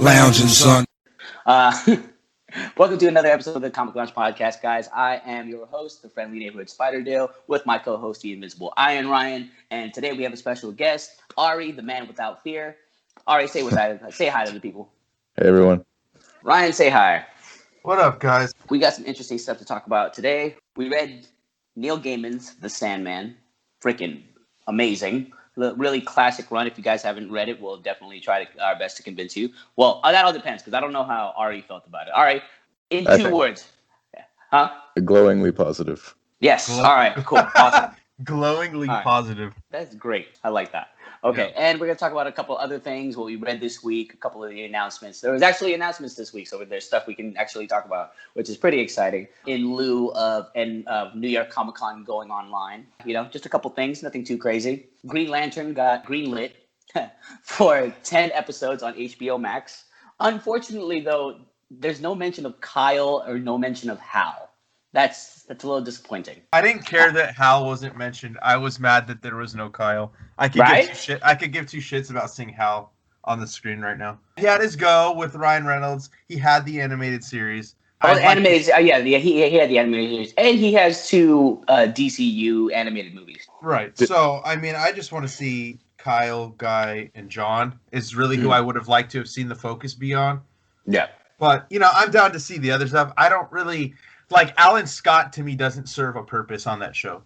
Lounging, son. Welcome to another episode of the Comic Lounge Podcast, guys. I am your host, the friendly neighborhood Spiderdale, with my co-host, the Invisible Iron Ryan. And today we have a special guest, Ari, the man without fear. Ari, say hi to the people. Hey, everyone. Ryan, say hi. What up, guys? We got some interesting stuff to talk about today. We read Neil Gaiman's The Sandman. Freaking amazing. Really classic run. If you guys haven't read it, we'll definitely try our best to convince you. Well, that all depends, because I don't know how Ari felt about it. All right, in two words. Huh? Glowingly positive. Yes. All right, cool. Awesome. Glowingly positive. That's great. I like that. Okay, and we're going to talk about a couple other things, what we read this week, a couple of the announcements. There was actually announcements this week, so there's stuff we can actually talk about, which is pretty exciting, in lieu of New York Comic Con going online. You know, just a couple things, nothing too crazy. Green Lantern got greenlit for 10 episodes on HBO Max. Unfortunately, though, there's no mention of Kyle or no mention of Hal. That's a little disappointing. I didn't care that Hal wasn't mentioned. I was mad that there was no Kyle. I could give two shits about seeing Hal on the screen right now. He had his go with Ryan Reynolds. He had the animated series. He had the animated series, and he has two DCU animated movies. Right. So, I mean, I just want to see Kyle, Guy, and John is really who I would have liked to have seen the focus be on. Yeah. But, you know, I'm down to see the other stuff. I don't really... Like, Alan Scott, to me, doesn't serve a purpose on that show.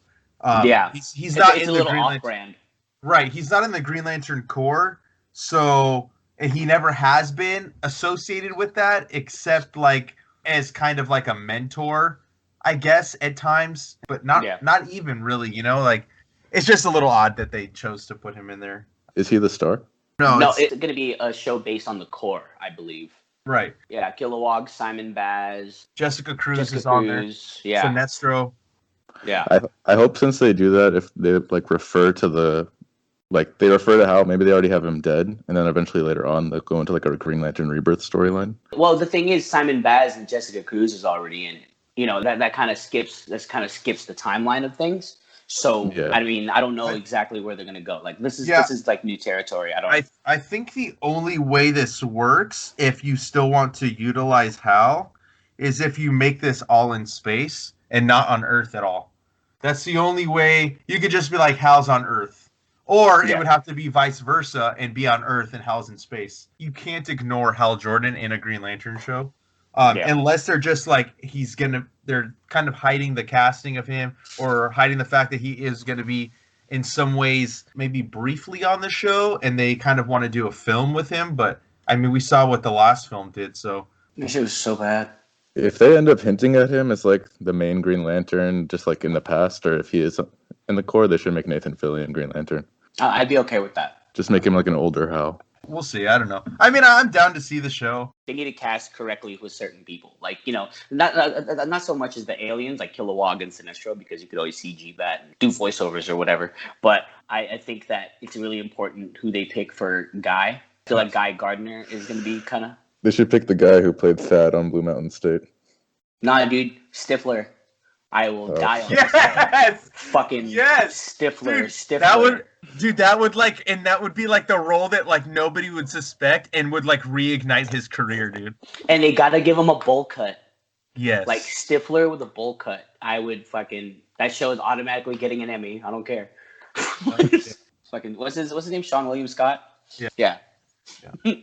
He's not in the Green Lantern. Right, he's not in the Green Lantern Corps, so and he never has been associated with that, except, like, as kind of like a mentor, I guess, at times. But not even really, you know? Like, it's just a little odd that they chose to put him in there. Is he the star? No, it's going to be a show based on the Corps, I believe. Right. Yeah, Kilowog, Simon Baz. Jessica Cruz is on there. Yeah. Sinestro. Yeah. I hope since they do that, if they like refer to they refer to how maybe they already have him dead, and then eventually later on they'll go into like a Green Lantern Rebirth storyline. Well, the thing is, Simon Baz and Jessica Cruz is already in it. You know, that kind of skips the timeline of things. So, yeah. I mean, I don't know exactly where they're going to go. Like, this is like new territory. I think the only way this works, if you still want to utilize Hal, is if you make this all in space and not on Earth at all. That's the only way. You could just be like, Hal's on Earth. Or it would have to be vice versa and be on Earth and Hal's in space. You can't ignore Hal Jordan in a Green Lantern show. Unless they're just like, they're kind of hiding the casting of him or hiding the fact that he is going to be in some ways maybe briefly on the show and they kind of want to do a film with him. But I mean, we saw what the last film did. So this shit was so bad. If they end up hinting at him as like the main Green Lantern, just like in the past, or if he is in the Corps, they should make Nathan Fillion Green Lantern. I'd be okay with that. Just make him like an older Hal. We'll see. I don't know. I mean, I'm down to see the show. They need to cast correctly with certain people. Like, you know, not so much as the aliens, like Kilowog and Sinestro, because you could always CG that and do voiceovers or whatever. But I think that it's really important who they pick for Guy. I feel like Guy Gardner is going to be kind of... They should pick the guy who played Thad on Blue Mountain State. Nah, dude. Stifler. I will die on this. Fucking Stifler. Dude, Stifler. That would be like the role that like nobody would suspect and would like reignite his career, dude. And they gotta give him a bowl cut. Yes. Like Stifler with a bowl cut. I would that show is automatically getting an Emmy. I don't care. Fucking what's his name? Sean William Scott? Yeah.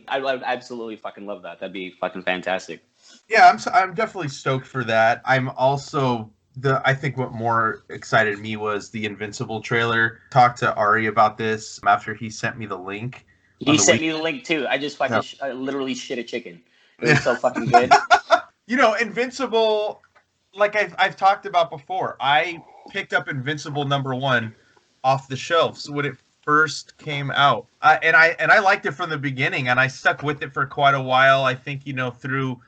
I would absolutely fucking love that. That'd be fucking fantastic. Yeah, I'm definitely stoked for that. I'm also I think what more excited me was the Invincible trailer. Talked to Ari about this after he sent me the link. He sent me the link too. I just fucking literally shit a chicken. It was so fucking good. You know, Invincible, like I've talked about before, I picked up Invincible '1 off the shelves when it first came out, and I liked it from the beginning, and I stuck with it for quite a while. I think through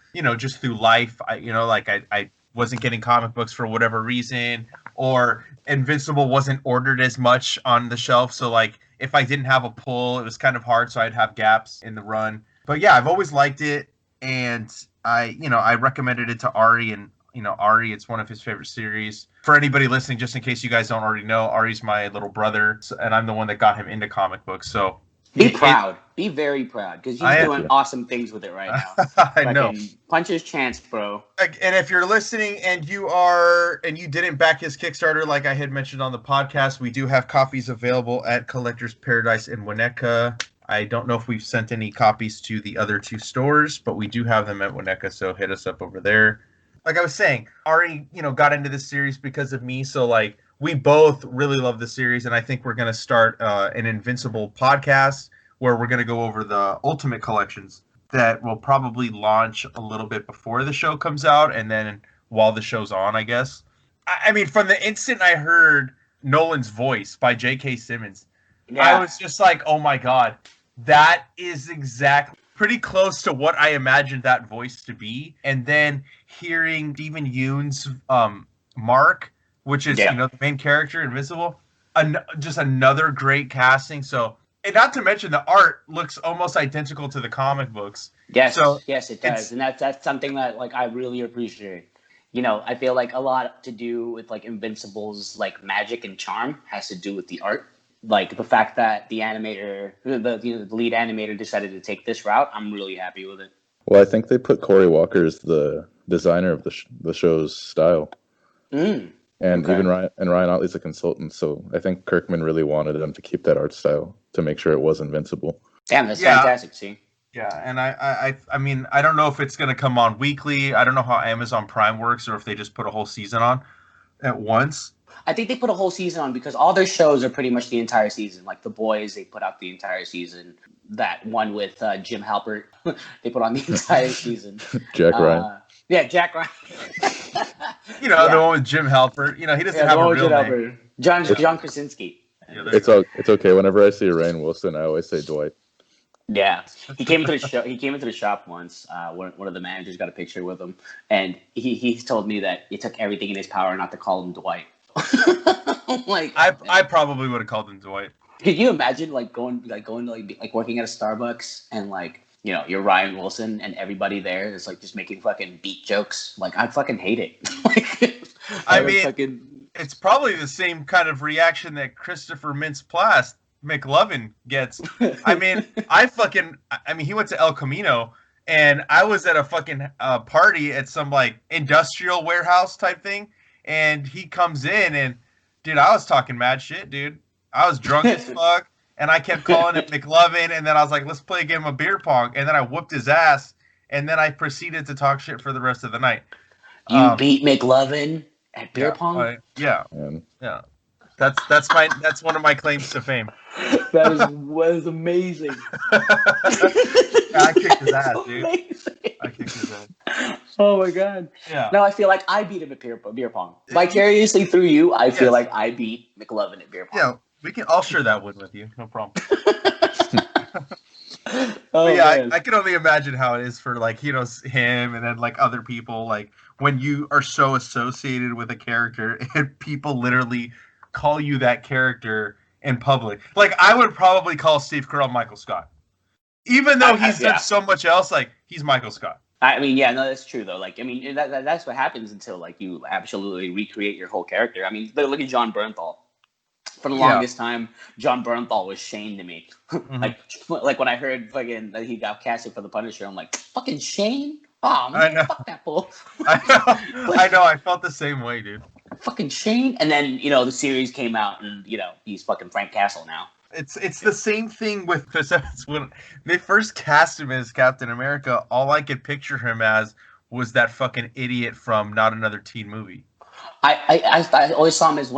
life, I wasn't getting comic books for whatever reason, or Invincible wasn't ordered as much on the shelf. So like if I didn't have a pull, it was kind of hard. So I'd have gaps in the run. But yeah, I've always liked it. And I recommended it to Ari, and Ari, it's one of his favorite series. For anybody listening, just in case you guys don't already know, Ari's my little brother, and I'm the one that got him into comic books. So Be proud. Be very proud, because he's doing awesome things with it right now. I know. Punch his chance, bro. And if you're listening and you didn't back his Kickstarter, like I had mentioned on the podcast, we do have copies available at Collector's Paradise in Winnetka. I don't know if we've sent any copies to the other 2 stores, but we do have them at Winnetka, so hit us up over there. Like I was saying, Ari, got into this series because of me, so like we both really love the series, and I think we're going to start an Invincible podcast where we're going to go over the Ultimate collections that will probably launch a little bit before the show comes out, and then while the show's on, I guess. I mean, from the instant I heard Nolan's voice by J.K. Simmons, I was just like, oh my god, that is exactly pretty close to what I imagined that voice to be. And then hearing Stephen Yeun's Mark, which is the main character, Invincible, just another great casting. So, and not to mention the art looks almost identical to the comic books. Yes, yes, it does, and that's something that like I really appreciate. I feel like a lot to do with like Invincible's like magic and charm has to do with the art. Like the fact that the animator, the lead animator, decided to take this route, I'm really happy with it. Well, I think they put Cory Walker as the designer of the show's style. And even Ryan Otley's a consultant, so I think Kirkman really wanted them to keep that art style to make sure it was Invincible. Damn, that's fantastic, see? Yeah, and I mean, I don't know if it's going to come on weekly. I don't know how Amazon Prime works, or if they just put a whole season on at once. I think they put a whole season on because all their shows are pretty much the entire season. Like The Boys, they put out the entire season. That one with Jim Halpert, they put on the entire season. Jack Ryan. Yeah, Jack Ryan. The one with Jim Halpert. He doesn't have a real name. John Krasinski. Yeah, it's okay. Whenever I see Rainn Wilson, I always say Dwight. Yeah, he came into the show. He came into the shop once. One of the managers got a picture with him, and he told me that it took everything in his power not to call him Dwight. I probably would have called him Dwight. Could you imagine going to working at a Starbucks and you're Ryan Wilson and everybody there is like just making fucking beat jokes? Like I fucking hate it. It's probably the same kind of reaction that Christopher Mintz-Plasse McLovin gets. I mean, he went to El Camino, and I was at a fucking party at some like industrial warehouse type thing, and he comes in and, dude, I was talking mad shit, dude. I was drunk as fuck, and I kept calling him McLovin, and then I was like, let's play a game of beer pong, and then I whooped his ass, and then I proceeded to talk shit for the rest of the night. You beat McLovin at beer pong? Yeah. That's one of my claims to fame. That was amazing. I kicked his ass, dude. Amazing. I kicked his ass. Oh my god. Yeah. Now I feel like I beat him at beer pong. Vicariously through you, I feel like I beat McLovin at beer pong. Yeah, I'll share that win with you. No problem. I can only imagine how it is for him and then other people, when you are so associated with a character and people literally call you that character in public. I would probably call Steve Carell Michael Scott. Even though he's done so much else, he's Michael Scott. I mean, that's true though. That's what happens until you absolutely recreate your whole character. I mean, look at John Bernthal. For the longest time, John Bernthal was Shane to me. Mm-hmm. When I heard that he got casted for the Punisher, I'm like, fucking Shane? Oh man, fuck that bull. I know. I felt the same way, dude. Fucking Shane. And then the series came out, and he's fucking Frank Castle now. It's the same thing with Chris Evans. When they first cast him as Captain America, all I could picture him as was that fucking idiot from Not Another Teen Movie. I always saw him as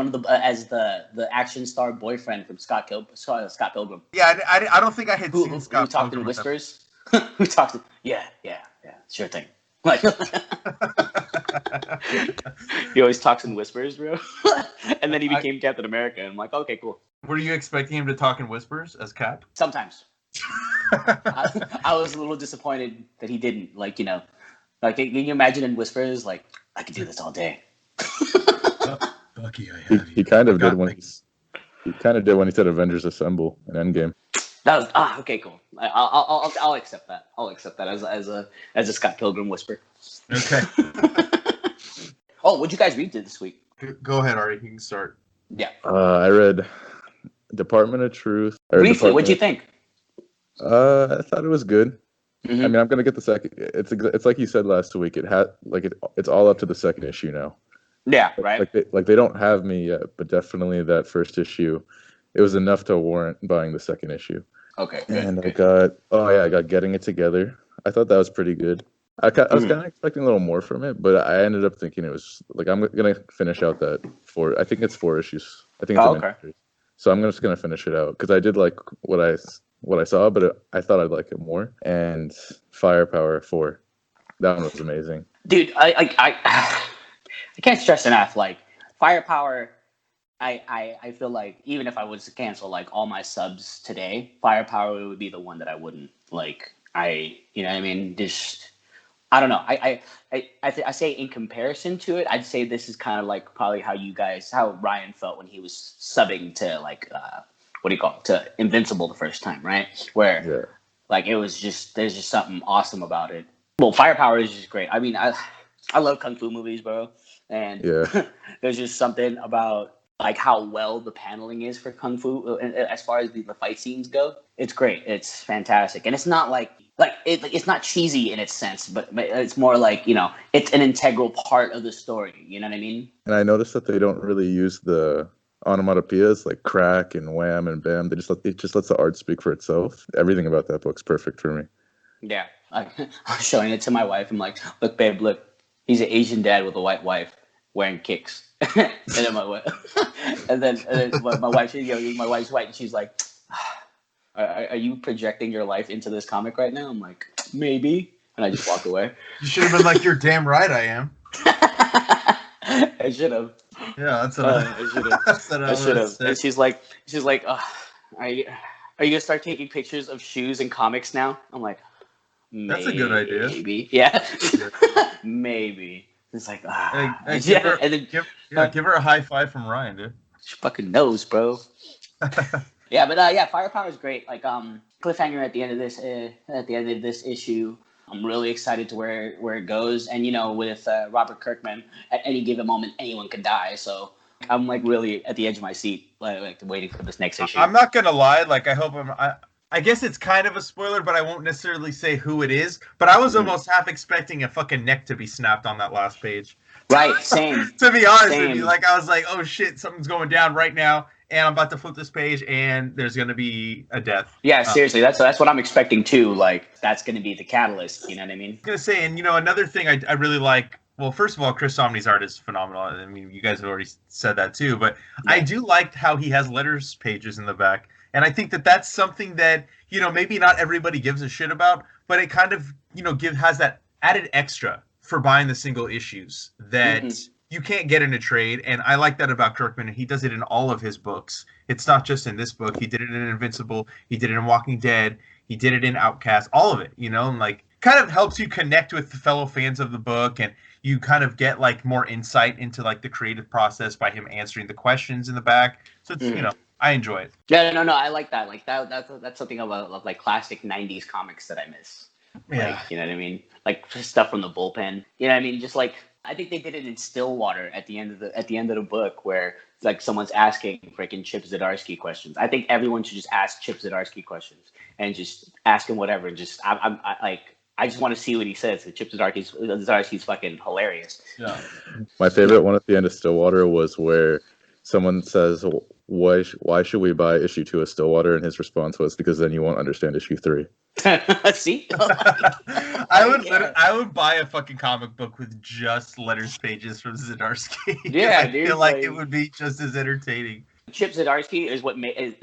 the action star boyfriend from Scott Pilgrim. Yeah, I don't think I had seen Scott who talked in whispers. Who talks? Yeah, sure thing. He always talks in whispers, bro. And then he became Captain America, and I'm like, okay, cool. Were you expecting him to talk in whispers as Cap? Sometimes. I was a little disappointed that he didn't. Can you imagine in whispers? I could do this all day. Bucky, I have you. He kind of did when he said Avengers Assemble in Endgame. That was okay, cool. I'll accept that. I'll accept that as a Scott Pilgrim whisper. Okay. Oh, what'd you guys read this week? Go ahead, Ari. You can start. Yeah. I read Department of Truth. Briefly, what'd you think? I thought it was good. Mm-hmm. I mean, I'm gonna get the second. It's like you said last week. It's all up to the second issue now. Yeah, right. They don't have me yet, but definitely that first issue, it was enough to warrant buying the second issue. Okay, good. And good. I got Getting It Together. I thought that was pretty good. I was kind of expecting a little more from it, but I ended up thinking it was like I'm gonna finish out that I think it's 4 issues. I think it's a miniseries. So I'm just gonna finish it out because I did like what I saw, but I thought I'd like it more. And Firepower 4, that one was amazing. Dude, I can't stress enough. Like Firepower, I feel like even if I was to cancel like all my subs today, Firepower would be the one that I wouldn't like. You know what I mean? Just I don't know. I say in comparison to it, I'd say this is kind of like probably how Ryan felt when he was subbing to like what do you call it, to Invincible the first time, right? Where like there's just something awesome about it. Well, Firepower is just great. I mean, I love kung fu movies, bro, and there's just something about like how well the paneling is for kung fu as far as the fight scenes go. It's great. It's fantastic, and it's not it's not cheesy in its sense, but it's more like, you know, it's an integral part of the story. You know what I mean? And I noticed that they don't really use the onomatopoeias like crack and wham and bam. It just lets the art speak for itself. Everything about that book's perfect for me. Yeah, I was showing it to my wife. I'm like, look, babe, look, he's an Asian dad with a white wife wearing kicks. and then my wife, and then my wife, my wife's white, and she's like, Are you projecting your life into this comic right now? I'm like, maybe. And I just walk away. You should have been like, you're damn right I am. I should have. Yeah, that's what I should have. I should have. And she's like, are you gonna start taking pictures of shoes and comics now? I'm like, maybe. That's a good idea. Maybe. Yeah. Maybe. It's like, give her a high five from Ryan, dude. She fucking knows, bro. Yeah, but Firepower is great. Like cliffhanger at the end of this issue. I'm really excited to where it goes. And you know, with Robert Kirkman, at any given moment, anyone can die. So I'm like really at the edge of my seat, like waiting for this next issue. I'm not gonna lie. Like I guess it's kind of a spoiler, but I won't necessarily say who it is. But I was almost half expecting a fucking neck to be snapped on that last page. Right, same. To be honest with you, like I was like, oh shit, something's going down right now. And I'm about to flip this page, and there's going to be a death. Yeah, seriously, that's what I'm expecting too. Like, that's going to be the catalyst. You know what I mean? I'm going to say, and you know, another thing I really like. Well, first of all, Chris Samnee's art is phenomenal. I mean, you guys have already said that too. But I do like how he has letters pages in the back, and I think that that's something that, you know, maybe not everybody gives a shit about, but it kind of, you know, has that added extra for buying the single issues that. Mm-hmm. You can't get in a trade, and I like that about Kirkman, and he does it in all of his books. It's not just in this book. He did it in Invincible. He did it in Walking Dead. He did it in Outcast. All of it, you know, and like kind of helps you connect with the fellow fans of the book, and you kind of get like more insight into like the creative process by him answering the questions in the back. So it's, you know, I enjoy it. Yeah, no, I like that. Like that's something of like classic '90s comics that I miss. Yeah, like, you know what I mean? Like stuff from the bullpen. You know what I mean? Just like. I think they did it in Stillwater at the end of the book, where it's like someone's asking freaking Chip Zdarsky questions. I think everyone should just ask Chip Zdarsky questions and just ask him whatever. And just I just want to see what he says. Chip Zdarsky's fucking hilarious. Yeah. My favorite one at the end of Stillwater was where someone says, "Why should we buy issue 2 of Stillwater?" And his response was, "Because then you won't understand issue 3." See, I would buy a fucking comic book with just letters pages from Zdarsky. Yeah, I feel like it would be just as entertaining. Chip Zdarsky is what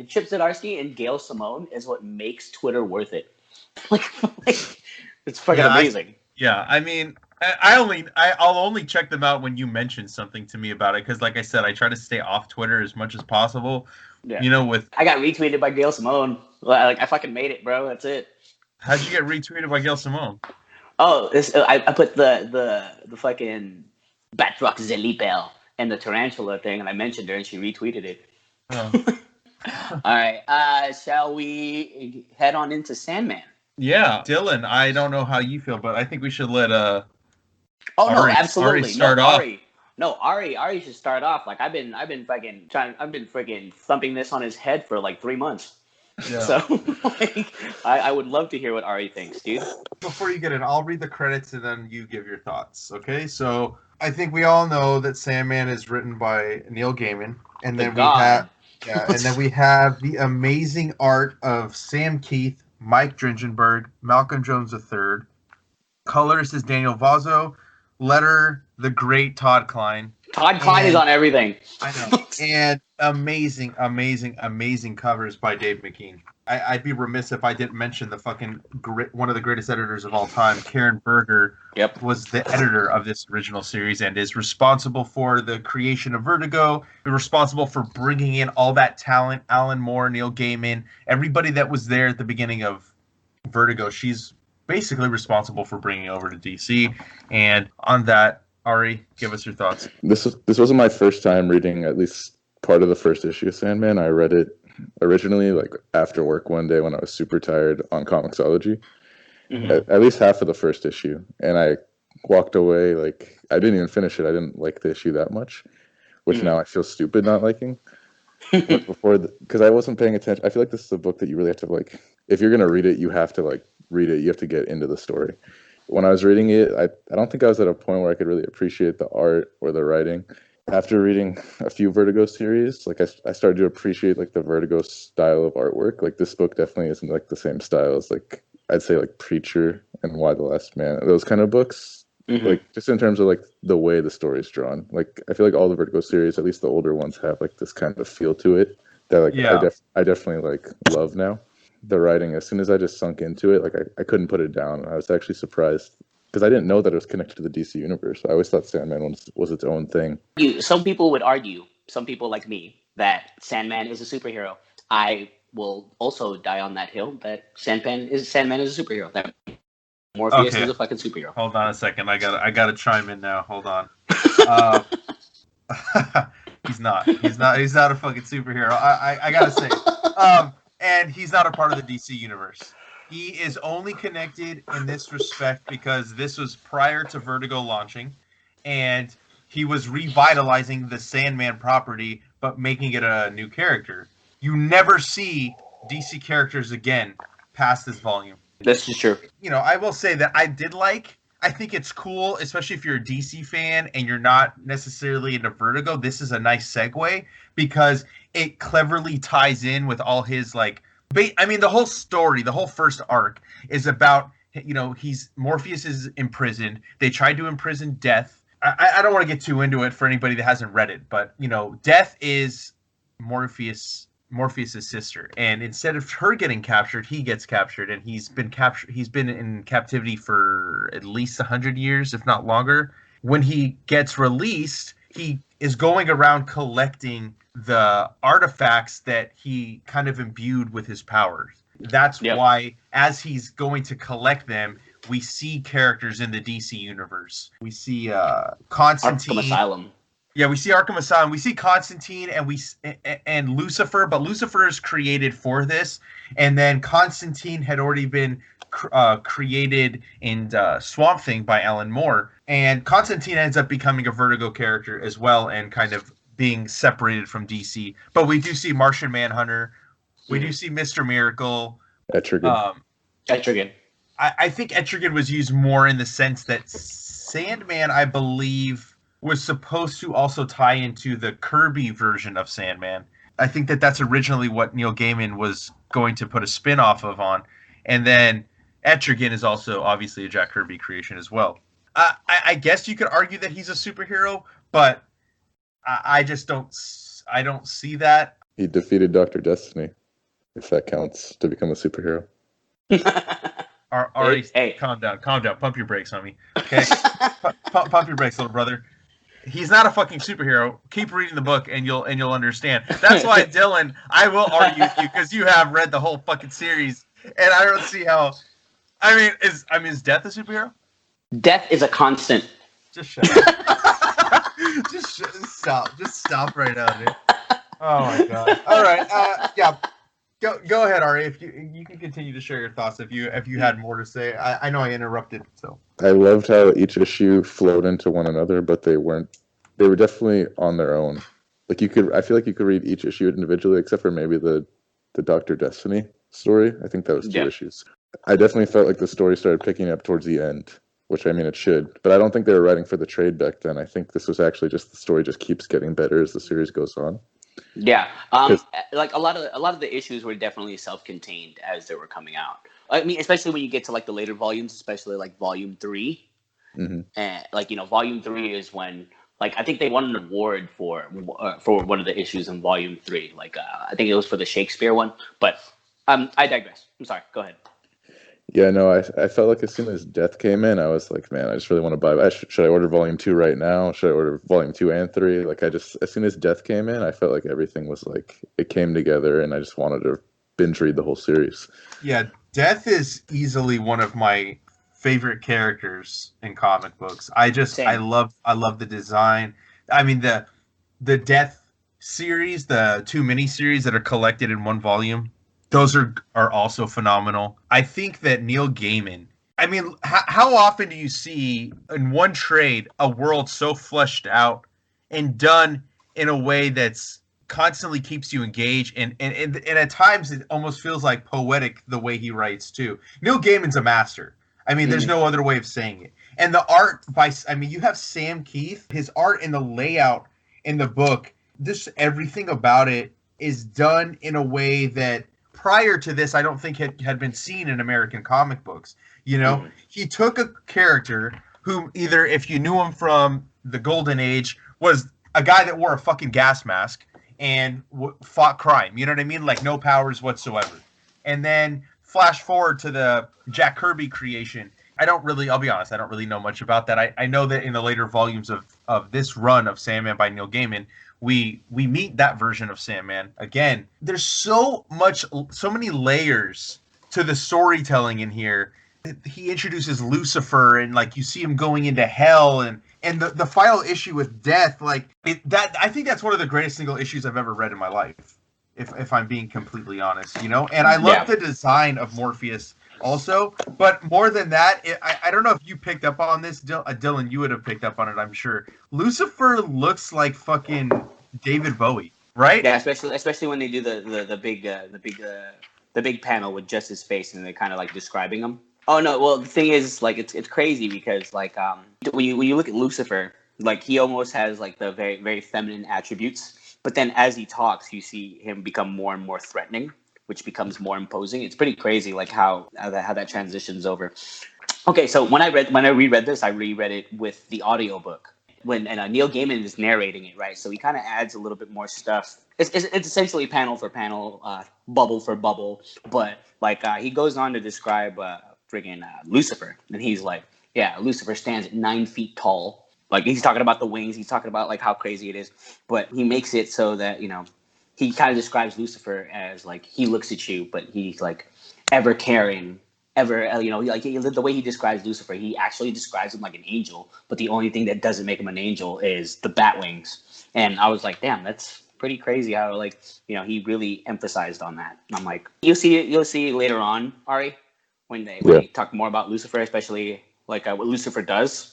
Chip Zdarsky and Gail Simone is what makes Twitter worth it. like it's fucking amazing. I mean, I'll only check them out when you mention something to me about it, because like I said, I try to stay off Twitter as much as possible. Yeah. You know, I got retweeted by Gail Simone. Like I fucking made it, bro. That's it. How'd you get retweeted by Gail Simone? Oh, I put the fucking Batroc Zelipel and the tarantula thing, and I mentioned her, and she retweeted it. Oh. All right. Shall we head on into Sandman? Yeah, Dylan. I don't know how you feel, but I think we should let Ari, no, absolutely. Ari start off. Ari should start off. Like I've been freaking thumping this on his head for like 3 months. Yeah. So, like, I would love to hear what Ari thinks, dude. Before you get in, I'll read the credits and then you give your thoughts. Okay, so I think we all know that Sandman is written by Neil Gaiman, and then we have the amazing art of Sam Kieth, Mike Dringenberg, Malcom Jones III. Colorist is Daniel Vozzo. Letter, the great Todd Klein. Todd Klein is on everything. I know. And amazing covers by Dave McKean. I'd be remiss if I didn't mention the fucking one of the greatest editors of all time, Karen Berger. Yep. Was the editor of this original series and is responsible for the creation of Vertigo. Responsible for bringing in all that talent, Alan Moore, Neil Gaiman, everybody that was there at the beginning of Vertigo. She's basically responsible for bringing it over to DC. And on that, Ari, give us your thoughts. This wasn't my first time reading at least part of the first issue of Sandman. I read it originally like after work one day when I was super tired on Comixology. Mm-hmm. At least half of the first issue, and I walked away like I didn't even finish it. I didn't like the issue that much, which now I feel stupid not liking. But before, because I wasn't paying attention, I feel like this is a book that you really have to like. If you're gonna read it, you have to like read it. You have to get into the story. When I was reading it, I don't think I was at a point where I could really appreciate the art or the writing. After reading a few Vertigo series, like I started to appreciate like the Vertigo style of artwork. Like this book definitely isn't like the same style as like I'd say like Preacher and Why the Last Man, those kind of books. Mm-hmm. Like just in terms of like the way the story's drawn. Like I feel like all the Vertigo series, at least the older ones, have like this kind of feel to it that like I definitely like love now. The writing, as soon as I just sunk into it, like I couldn't put it down. I was actually surprised because I didn't know that it was connected to the DC universe. I always thought Sandman was its own thing. Some people would argue, some people like me, that Sandman is a superhero. I will also die on that hill that Sandman is a superhero. That Morpheus is a fucking superhero. Hold on a second. I gotta chime in now. Hold on. He's not a fucking superhero. I gotta say. And he's not a part of the DC universe. He is only connected in this respect because this was prior to Vertigo launching, and he was revitalizing the Sandman property, but making it a new character. You never see DC characters again past this volume. This is true. You know, I will say that I think it's cool, especially if you're a DC fan and you're not necessarily into Vertigo. This is a nice segue because it cleverly ties in with all his like. I mean, the whole story, the whole first arc is about, you know, Morpheus is imprisoned. They tried to imprison Death. I don't want to get too into it for anybody that hasn't read it, but you know, Death is Morpheus's sister, and instead of her getting captured, he gets captured, and he's been in captivity for at least 100 years, if not longer. When he gets released, he is going around collecting the artifacts that he kind of imbued with his powers. That's why, as he's going to collect them, we see characters in the DC universe. We see Constantine. Arkham Asylum. Yeah, we see Arkham Asylum. We see Constantine and Lucifer, but Lucifer is created for this, and then Constantine had already been created in Swamp Thing by Alan Moore, and Constantine ends up becoming a Vertigo character as well, and kind of being separated from DC. But we do see Martian Manhunter. We do see Mr. Miracle. Etrigan. Etrigan. I think Etrigan was used more in the sense that Sandman, I believe, was supposed to also tie into the Kirby version of Sandman. I think that's originally what Neil Gaiman was going to put a spin-off of on. And then Etrigan is also obviously a Jack Kirby creation as well. I guess you could argue that he's a superhero, but I just don't see that. He defeated Dr. Destiny, if that counts to become a superhero. Hey. Calm down. Pump your brakes, homie. Okay? Pump your brakes, little brother. He's not a fucking superhero. Keep reading the book and you'll understand. That's why, Dylan, I will argue with you because you have read the whole fucking series, and I don't see how. Is Death a superhero? Death is a constant. Just shut up. Just stop. Just stop right now, dude. Oh my god. All right. Yeah. Go ahead, Ari. If you can continue to share your thoughts if you had more to say. I know I interrupted, so. I loved how each issue flowed into one another, but they were definitely on their own. Like I feel like you could read each issue individually, except for maybe the the Dr. Destiny story. I think that was 2 Yeah. issues. I definitely felt like the story started picking up towards the end, which I mean it should, but I don't think they were writing for the trade back then. I think this was actually just the story just keeps getting better as the series goes on. Yeah, like a lot of the issues were definitely self-contained as they were coming out. I mean, especially when you get to like the later volumes, especially like Volume 3. Mm-hmm. And like, you know, Volume 3 is when, like, I think they won an award for one of the issues in Volume 3. Like, I think it was for the Shakespeare one. But I digress. I'm sorry. Go ahead. Yeah, no, I felt like as soon as Death came in, I was like, man, I just really want to buy. Should I order Volume 2 right now? Should I order Volume 2 and 3? Like, as soon as Death came in, I felt like everything was like, it came together, and I just wanted to binge read the whole series. Yeah, Death is easily one of my favorite characters in comic books. Same. I love the design. I mean, the Death series, the 2 miniseries that are collected in 1 volume, those are also phenomenal. I think that Neil Gaiman, I mean, how often do you see in one trade a world so fleshed out and done in a way that's constantly keeps you engaged, and at times it almost feels like poetic the way he writes too. Neil Gaiman's a master. I mean, there's no other way of saying it. And the art you have Sam Keith, his art and the layout in the book, this everything about it is done in a way that prior to this I don't think had been seen in American comic books. You know, he took a character who, either if you knew him from the Golden Age, was a guy that wore a fucking gas mask and fought crime. You know what I mean? Like, no powers whatsoever. And then flash forward to the Jack Kirby creation. I'll be honest, I don't really know much about that. I know that in the later volumes of this run of Sandman by Neil Gaiman, we meet that version of Sandman again. There's so many layers to the storytelling in here. He introduces Lucifer, and like you see him going into hell, and the final issue with Death, like that. I think that's one of the greatest single issues I've ever read in my life, if I'm being completely honest, you know. And I love the design of Morpheus also, but more than that, I don't know if you picked up on this, Dylan. You would have picked up on it, I'm sure. Lucifer looks like fucking David Bowie, right? Yeah, especially when they do the big panel with just his face and they're kind of like describing him. Oh no! Well, the thing is, like, it's crazy because, like, when you look at Lucifer, like, he almost has like the very, very feminine attributes, but then as he talks, you see him become more and more threatening, which becomes more imposing. It's pretty crazy, like how that transitions over. Okay, so when I reread this, I reread it with the audiobook. Neil Gaiman is narrating it, right? So he kind of adds a little bit more stuff. It's essentially panel for panel, bubble for bubble, but like he goes on to describe friggin' Lucifer, and he's like, yeah, Lucifer stands at 9 feet tall. Like, he's talking about the wings, he's talking about like how crazy it is, but he makes it so that, you know, he kind of describes Lucifer as like, he looks at you, but he's like ever caring, ever, you know, like the way he describes Lucifer, he actually describes him like an angel, but the only thing that doesn't make him an angel is the bat wings. And I was like, damn, that's pretty crazy how, like, you know, he really emphasized on that. And I'm like, you'll see later on, Ari, when they talk more about Lucifer, especially like what Lucifer does.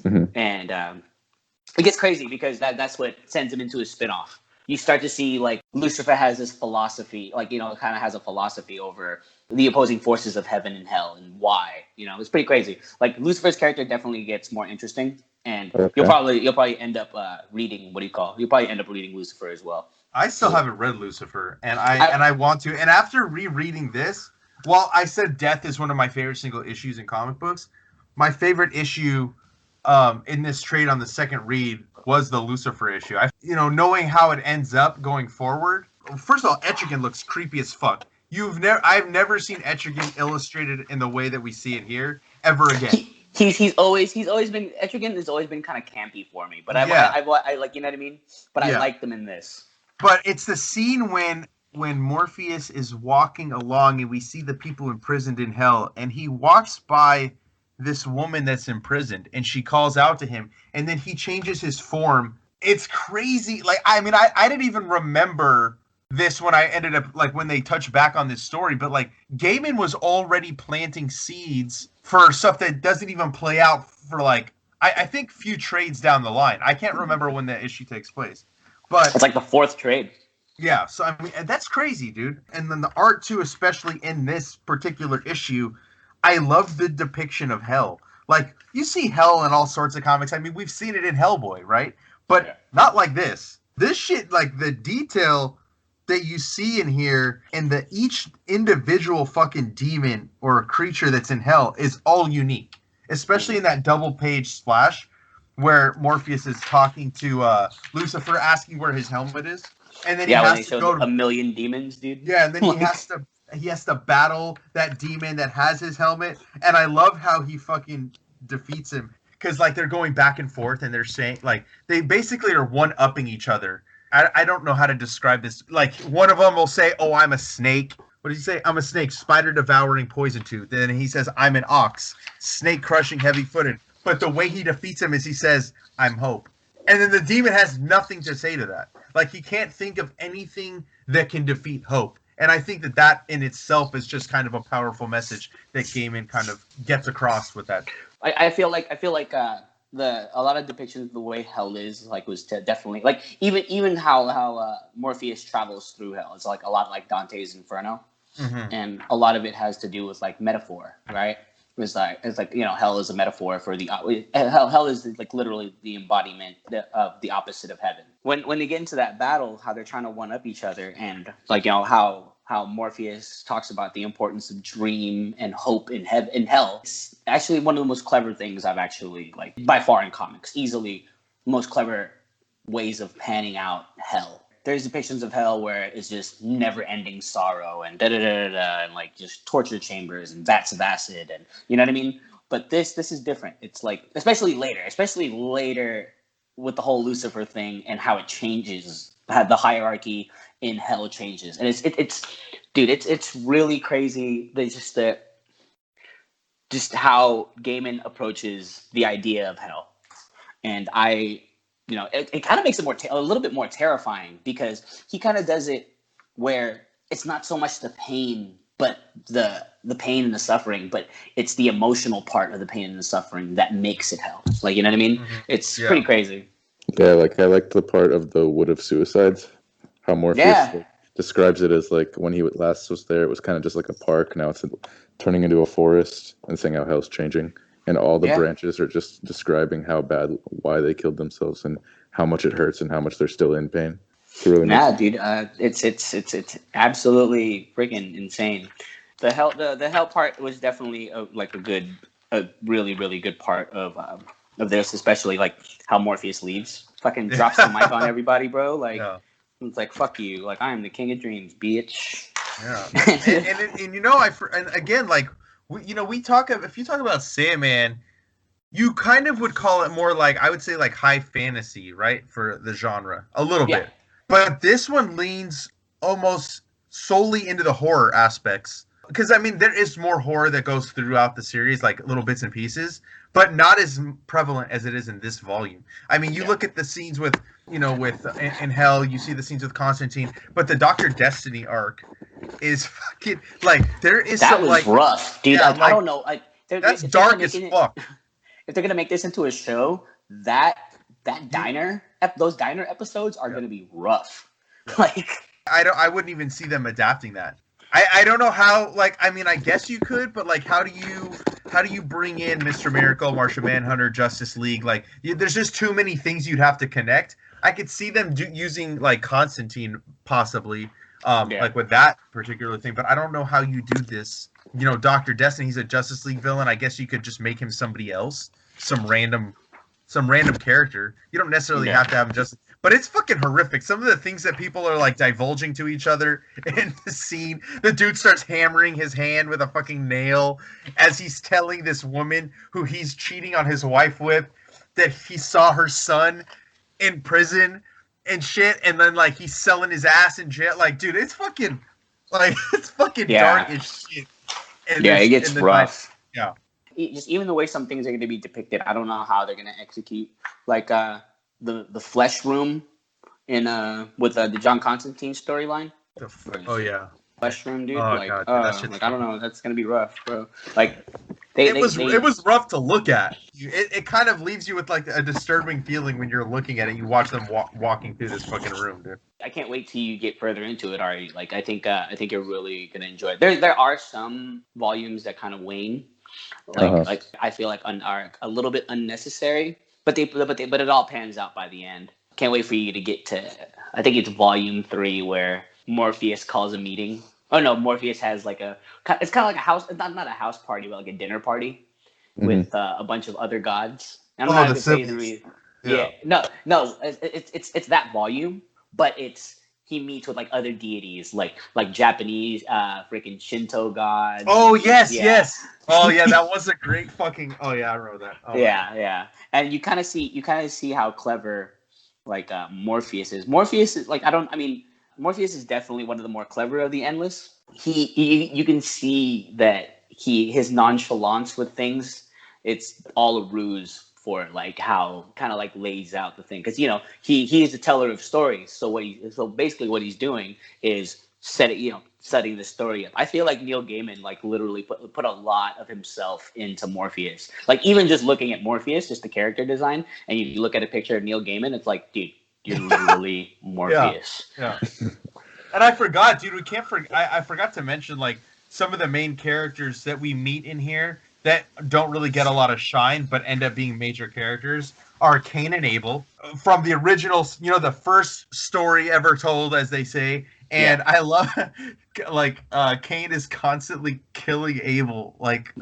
And it gets crazy because that's what sends him into his spinoff. You start to see, like, Lucifer has this philosophy, like, you know, kind of has a philosophy over the opposing forces of heaven and hell and why. You know, it's pretty crazy. Like, Lucifer's character definitely gets more interesting, and you'll probably end up reading you'll probably end up reading Lucifer as well. I still haven't read Lucifer, and I want to. And after rereading this, while I said Death is one of my favorite single issues in comic books, my favorite issue in this trade on the second read was the Lucifer issue. Knowing how it ends up going forward. First of all, Etrigan looks creepy as fuck. I've never seen Etrigan illustrated in the way that we see it here ever again. Etrigan has always been kind of campy for me, but I like, you know what I mean? But I like them in this. But it's the scene when Morpheus is walking along and we see the people imprisoned in hell, and he walks by this woman that's imprisoned and she calls out to him, and then he changes his form. It's crazy. Like, I mean, I didn't even remember this when I ended up, like, when they touched back on this story, but like Gaiman was already planting seeds for stuff that doesn't even play out for, like, I think few trades down the line. I can't remember when the issue takes place, but it's like the fourth trade. Yeah, so I mean, and that's crazy, dude. And then the art too, especially in this particular issue, I love the depiction of hell. Like you see hell in all sorts of comics. I mean, we've seen it in Hellboy, right? But not like this. This shit, like the detail that you see in here, and the each individual fucking demon or creature that's in hell is all unique. Especially in that double page splash where Morpheus is talking to Lucifer, asking where his helmet is. And then he when they has to showed go to 1,000,000 demons, dude. yeah, and then he has to battle that demon that has his helmet. And I love how he fucking defeats him because like they're going back and forth and they're saying like they basically are one upping each other. I don't know how to describe this. Like one of them will say, "Oh, I'm a snake." What does he say? "I'm a snake, spider devouring, poison tooth." Then he says, "I'm an ox, snake crushing, heavy footed." But the way he defeats him is he says, "I'm hope." And then the demon has nothing to say to that. Like he can't think of anything that can defeat hope. And I think that in itself is just kind of a powerful message that Gaiman kind of gets across with that. I feel like a lot of depictions of the way hell is like was definitely like even how Morpheus travels through hell. It's like a lot like Dante's Inferno, and a lot of it has to do with like metaphor, right? It's like hell is a metaphor for the hell is like literally the embodiment of the opposite of heaven. When they get into that battle, how they're trying to one up each other, and like how Morpheus talks about the importance of dream and hope in hell. It's actually one of the most clever things I've actually like by far in comics. Easily most clever ways of panning out hell. There's depictions of hell where it's just never-ending sorrow and and like just torture chambers and vats of acid and you know what I mean. But this is different. It's like especially later with the whole Lucifer thing and how it changes, how the hierarchy in hell changes, and it's really crazy. Just how Gaiman approaches the idea of hell, and it kind of makes it a little bit more terrifying because he kind of does it where it's not so much the pain, but the pain and the suffering, but it's the emotional part of the pain and the suffering that makes it hell. Like, you know what I mean? It's pretty crazy. Yeah, like I liked the part of the Wood of Suicides, how Morpheus describes it as like when he last was there, it was kind of just like a park. Now it's turning into a forest, and saying how hell's changing. And all the branches are just describing why they killed themselves, and how much it hurts, and how much they're still in pain. Dude, it's absolutely freaking insane. The hell part was definitely a really really good part of this, especially like how Morpheus leaves, fucking drops the mic on everybody, bro. Like it's like fuck you, like I am the king of dreams, bitch. Yeah, and again like. We talk if you talk about Sandman, you kind of would call it more like I would say like high fantasy, right, for the genre a little bit. But this one leans almost solely into the horror aspects because I mean there is more horror that goes throughout the series, like little bits and pieces, but not as prevalent as it is in this volume. I mean, you look at the scenes with in Hell, you see the scenes with Constantine, but the Dr. Destiny arc is fucking like there is that some was like rough, dude. yeah, I don't know. That's dark as fuck. If they're gonna make this into a show, those diner episodes are gonna be rough. Yeah. Like I wouldn't even see them adapting that. I don't know how. Like I mean, I guess you could, but like, how do you bring in Mr. Miracle, Martian Manhunter, Justice League? Like, there's just too many things you'd have to connect. I could see them using like Constantine possibly. Like with that particular thing, but I don't know how you do this. Dr. Destiny, he's a Justice League villain. I guess you could just make him somebody else, some random character. You don't necessarily have to have him just. But it's fucking horrific. Some of the things that people are like divulging to each other in the scene. The dude starts hammering his hand with a fucking nail as he's telling this woman who he's cheating on his wife with that he saw her son in prison and shit, and then like he's selling his ass in jail. Like, dude, it's fucking dark as shit. It gets rough. Yeah. Just even the way some things are going to be depicted, I don't know how they're going to execute. Like the flesh room in with the John Constantine storyline. Oh yeah. Flesh room, dude. Oh, like, God, dude, like I don't know, that's going to be rough, bro. Like It was rough to look at. It kind of leaves you with like a disturbing feeling when you're looking at it. You watch them walking through this fucking room, dude. I can't wait till you get further into it, Ari. Like I think you're really gonna enjoy it. There are some volumes that kind of wane, like I feel like are a little bit unnecessary, but it all pans out by the end. Can't wait for you to get to. I think it's volume 3 where Morpheus calls a meeting. Oh no, Morpheus has like it's kind of like a house, not a house party, but like a dinner party with a bunch of other gods. I'm not going to say the reason. Yeah, no, it's that volume, but he meets with like other deities, like Japanese freaking Shinto gods. Oh yes. Oh yeah, that was a great fucking. Oh yeah, I wrote that. Oh, yeah, and you kind of see how clever like Morpheus is. Morpheus is like Morpheus is definitely one of the more clever of the Endless. You can see that his nonchalance with things, it's all a ruse for like how kind of like lays out the thing, because he is a teller of stories. So basically what he's doing is setting the story up. I feel like Neil Gaiman like literally put a lot of himself into Morpheus. Like even just looking at Morpheus, just the character design, and you look at a picture of Neil Gaiman, it's like, dude, you're literally Morpheus. Yeah. And I forgot, dude. I forgot to mention like some of the main characters that we meet in here that don't really get a lot of shine, but end up being major characters are Cain and Abel from the original, the first story ever told, as they say. And I love, like, Cain is constantly killing Abel, like,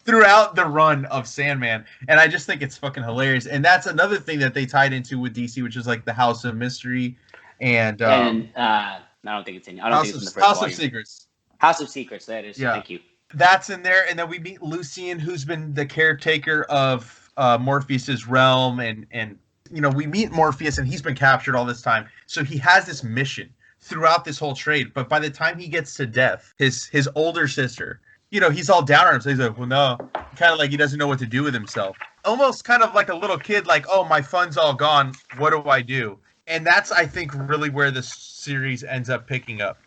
throughout the run of Sandman. And I just think it's fucking hilarious. And that's another thing that they tied into with DC, which is like the House of Mystery and I don't think it's in. I don't think it's in the first House volume. of Secrets. House of Secrets. That is. Yeah. Thank you. That's in there, and then we meet Lucian, who's been the caretaker of Morpheus's realm, and we meet Morpheus, and he's been captured all this time. So he has this mission throughout this whole trade. But by the time he gets to Death, his older sister, he's all down on him. So he's like, well, no, kind of like he doesn't know what to do with himself. Almost kind of like a little kid, like, oh, my fun's all gone. What do I do? And that's, I think, really where this series ends up picking up.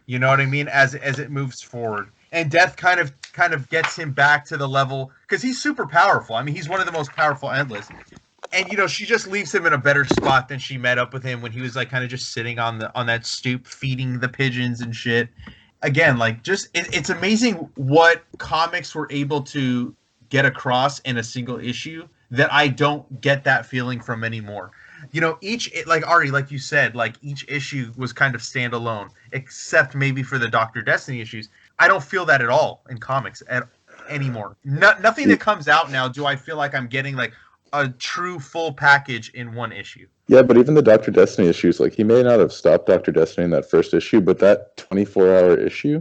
You know what I mean? As it moves forward. And Death kind of gets him back to the level, because he's super powerful. I mean, he's one of the most powerful Endless. And she just leaves him in a better spot than she met up with him when he was like kind of just sitting on that stoop feeding the pigeons and shit. Again, like just it's amazing what comics were able to get across in a single issue that I don't get that feeling from anymore. Like Ari, like you said, like each issue was kind of standalone, except maybe for the Dr. Destiny issues. I don't feel that at all in comics anymore. Nothing that comes out now do I feel like I'm getting like a true full package in one issue. Yeah, but even the Dr. Destiny issues, like he may not have stopped Dr. Destiny in that first issue, but that 24-hour issue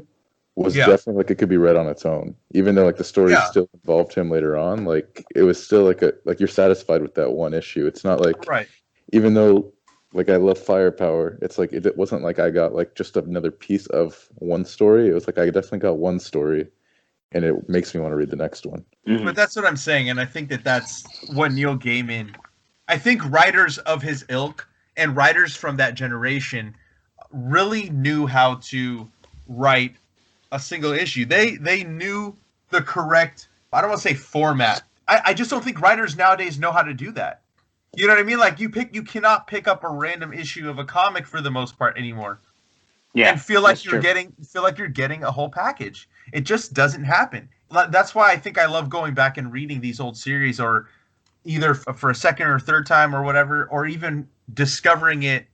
was definitely like it could be read on its own. Even though like the story still involved him later on, like it was still like you're satisfied with that one issue. It's not like even though like I love Firepower, it's like it wasn't like I got like just another piece of one story. It was like I definitely got one story, and it makes me want to read the next one. Mm-hmm. But that's what I'm saying, and I think that's what Neil Gaiman. I think writers of his ilk and writers from that generation really knew how to write a single issue. They knew the correct. I don't want to say format. I just don't think writers nowadays know how to do that. You know what I mean? Like you cannot pick up a random issue of a comic for the most part anymore. Yeah, and feel like you're getting a whole package. It just doesn't happen. That's why I think I love going back and reading these old series, or either for a second or third time or whatever, or even discovering it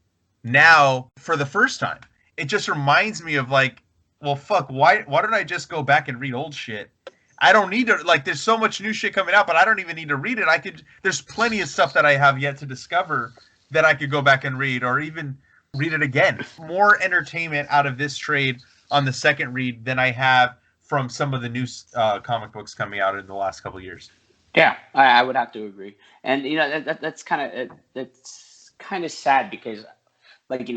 now for the first time. It just reminds me of like, well, fuck, why don't I just go back and read old shit? I don't need to, like, there's so much new shit coming out, but I don't even need to read it. There's plenty of stuff that I have yet to discover that I could go back and read, or even read it again. More entertainment out of this trade on the second read than I have from some of the new comic books coming out in the last couple of years. Yeah, I would have to agree. And, that's kind of sad because, like,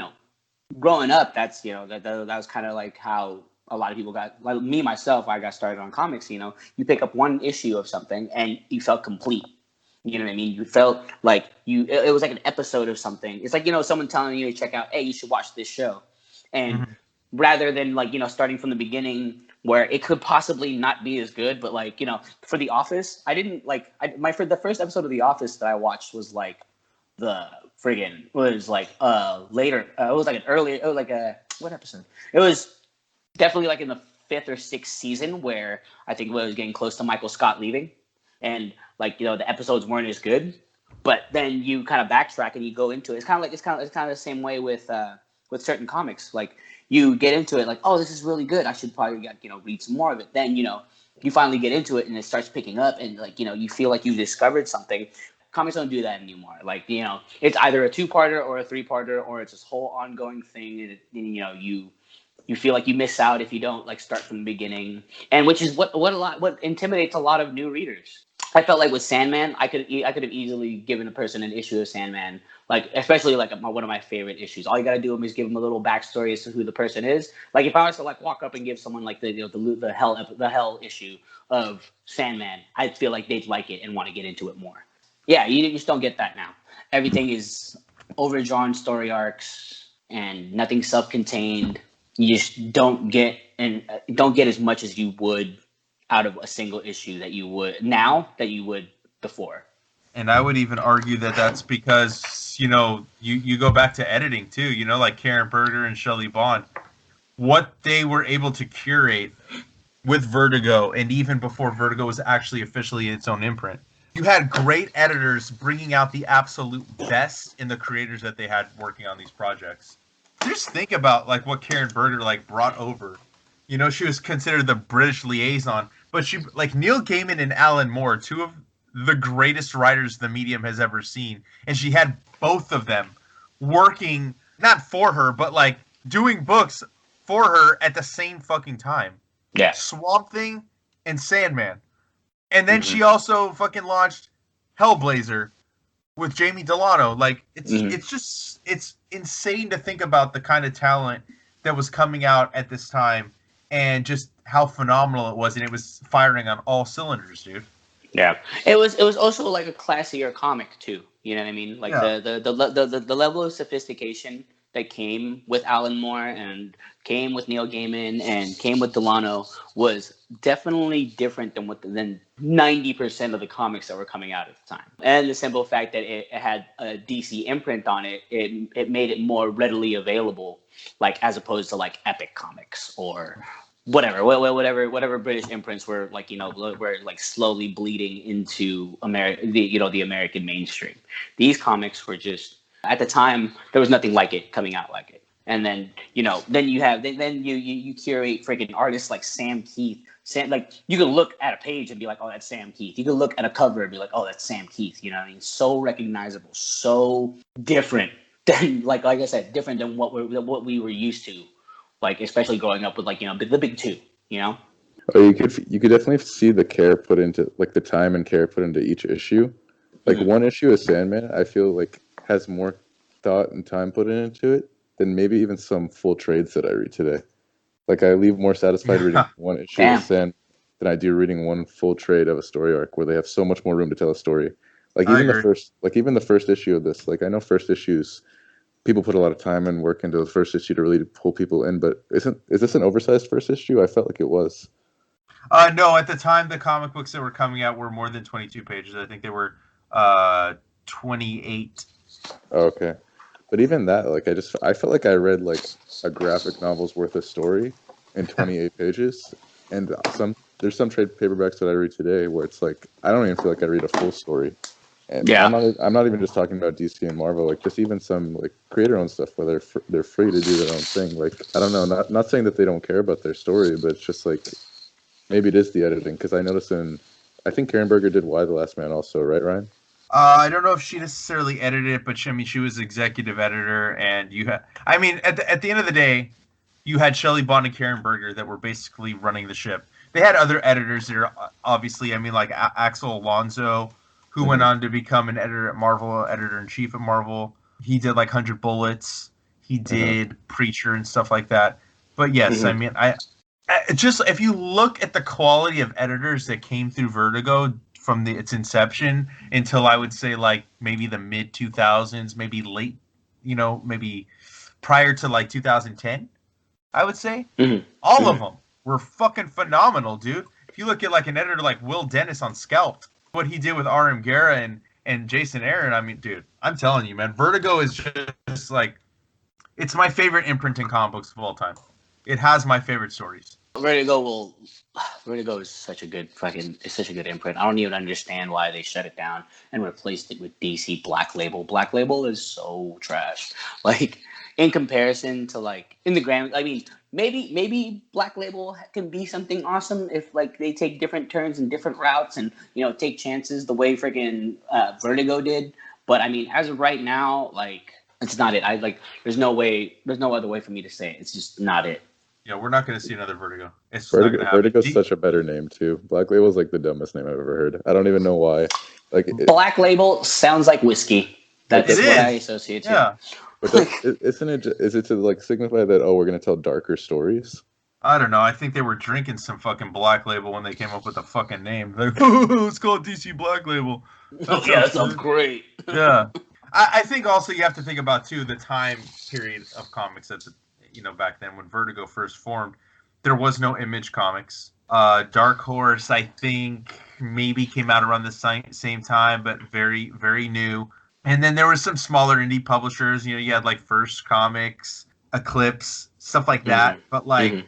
growing up, that's, that was kind of like how a lot of people got, like me, myself, I got started on comics. You pick up one issue of something and you felt complete. You know what I mean? You felt like it was like an episode of something. It's like, someone telling you to check out, hey, you should watch this show. And rather than like, starting from the beginning where it could possibly not be as good. But like, for The Office, I didn't like for the first episode of The Office that I watched was like the later. It was like an earlier. It was like a what episode? It was definitely like in the 5th or 6th season where I think it was getting close to Michael Scott leaving, and like the episodes weren't as good. But then you kind of backtrack and you go into it. It's kind of the same way with certain comics. Like you get into it, like, oh, this is really good. I should probably read some more of it. Then you finally get into it and it starts picking up, and like you feel like you discovered something. Comics don't do that anymore. Like it's either a 2-parter or a 3-parter, or it's this whole ongoing thing. And you feel like you miss out if you don't like start from the beginning, and which is what intimidates a lot of new readers. I felt like with Sandman, I could have easily given a person an issue of Sandman, like especially like one of my favorite issues. All you got to do is give them a little backstory as to who the person is. Like if I was to like walk up and give someone like the hell issue of Sandman, I'd feel like they'd like it and want to get into it more. Yeah, you just don't get that now. Everything is overdrawn story arcs and nothing self-contained. You just don't get as much as you would out of a single issue that you would before. And I would even argue that that's because, you go back to editing too, like Karen Berger and Shelley Bond, what they were able to curate with Vertigo, and even before Vertigo was actually officially its own imprint. You had great editors bringing out the absolute best in the creators that they had working on these projects. Just think about like what Karen Berger like brought over. She was considered the British liaison, but she like Neil Gaiman and Alan Moore, two of the greatest writers the medium has ever seen, and she had both of them working not for her, but like doing books for her at the same fucking time. Yeah, Swamp Thing and Sandman. And then she also fucking launched Hellblazer with Jamie Delano. Like it's insane to think about the kind of talent that was coming out at this time and just how phenomenal it was, and it was firing on all cylinders, dude. Yeah, it was also like a classier comic too. You know what I mean? Like the level of sophistication that came with Alan Moore and came with Neil Gaiman and came with Delano was definitely different than 90% of the comics that were coming out at the time. And the simple fact that it had a DC imprint on it, it made it more readily available, like as opposed to like Epic Comics or whatever British imprints were like, were like slowly bleeding into the American mainstream. These comics were just, at the time, there was nothing like it coming out like it. And then, then you curate freaking artists like Sam Keith. Like you can look at a page and be like, oh, that's Sam Keith. You can look at a cover and be like, oh, that's Sam Keith. You know what I mean? So recognizable, so different than like I said, different than what we were used to. Like especially growing up with like the big two. Oh, you could definitely see the care put into like the time and care put into each issue. Like one issue of Sandman, I feel like has more thought and time put into it than maybe even some full trades that I read today. Like I leave more satisfied reading one issue of Sandman than I do reading one full trade of a story arc where they have so much more room to tell a story. Like even the first issue of this, like I know first issues, people put a lot of time and work into the first issue to really pull people in, but is this an oversized first issue? I felt like it was. No, at the time the comic books that were coming out were more than 22 pages. I think they were 28. Oh, okay. But even that, like I felt like I read like a graphic novel's worth of story in 28 pages. And there's some trade paperbacks that I read today where it's like I don't even feel like I read a full story. And yeah. I'm not even just talking about DC and Marvel, like just even some like creator-owned stuff where they're free to do their own thing. Like I don't know, not saying that they don't care about their story, but it's just like maybe it is the editing, because I noticed I think Karen Berger did Y the Last Man also, right, Ryan? I don't know if she necessarily edited it, but she was executive editor, and at the end of the day, you had Shelley Bond and Karen Berger that were basically running the ship. They had other editors that are obviously, like Axel Alonso, who went on to become an editor at Marvel, editor-in-chief at Marvel. He did like 100 Bullets. He did Preacher and stuff like that. But yes, I just, if you look at the quality of editors that came through Vertigo from its inception until I would say like maybe the mid 2000s, maybe late, maybe prior to like 2010, I would say. Mm-hmm. All of them were fucking phenomenal, dude. If you look at like an editor like Will Dennis on Scalped, what he did with R.M. Guerra and Jason Aaron, I mean, dude, I'm telling you, man, Vertigo is just like, it's my favorite imprint in comic books of all time. It has my favorite stories. Vertigo is such a good imprint. I don't even understand why they shut it down and replaced it with DC Black Label. Black Label is so trash. Like, in comparison to, like, in the grand, I mean, maybe Black Label can be something awesome if, like, they take different turns and different routes and, you know, take chances the way freaking Vertigo did. But I mean, as of right now, like, it's not it. There's no other way for me to say it. It's just not it. Yeah, we're not going to see another Vertigo. Vertigo's such a better name too. Black Label's like the dumbest name I've ever heard. I don't even know why. Black Label sounds like whiskey. That's what I associate to. Yeah. But isn't it? Is it to like signify that we're going to tell darker stories? I don't know. I think they were drinking some fucking Black Label when they came up with the fucking name. Like, let's call it DC Black Label. That sounds great. Yeah. I think also you have to think about too the time period of comics that back then when Vertigo first formed, there was no Image Comics. Dark Horse, I think, maybe came out around the same time, but very, very new. And then there were some smaller indie publishers. You know, you had like First Comics, Eclipse, stuff like that. Mm-hmm. But like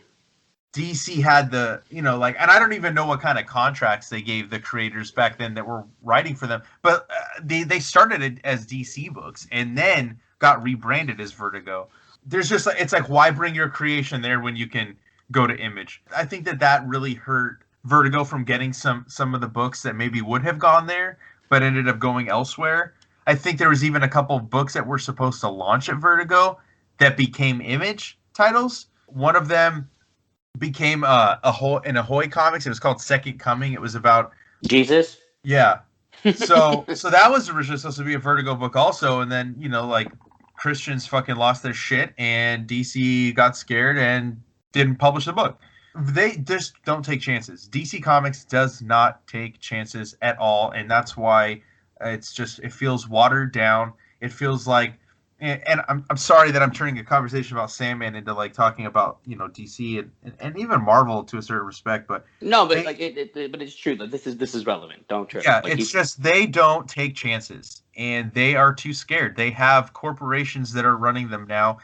DC had the, and I don't even know what kind of contracts they gave the creators back then that were writing for them. But they started it as DC books and then got rebranded as Vertigo. There's just, it's like, why bring your creation there when you can go to Image? I think that really hurt Vertigo from getting some of the books that maybe would have gone there, but ended up going elsewhere. I think there was even a couple of books that were supposed to launch at Vertigo that became Image titles. One of them became in Ahoy Comics. It was called Second Coming. It was about Jesus. Yeah. So that was originally supposed to be a Vertigo book also, and then Christians fucking lost their shit, and DC got scared and didn't publish the book. They just don't take chances. DC Comics does not take chances at all, and that's why it feels watered down. It feels like, and I'm sorry that I'm turning a conversation about Sandman into like talking about DC and even Marvel to a certain respect, but no, but but it's true. Like, this is relevant. Don't trip. Yeah, like, it's just they don't take chances, and they are too scared. They have corporations that are running them now,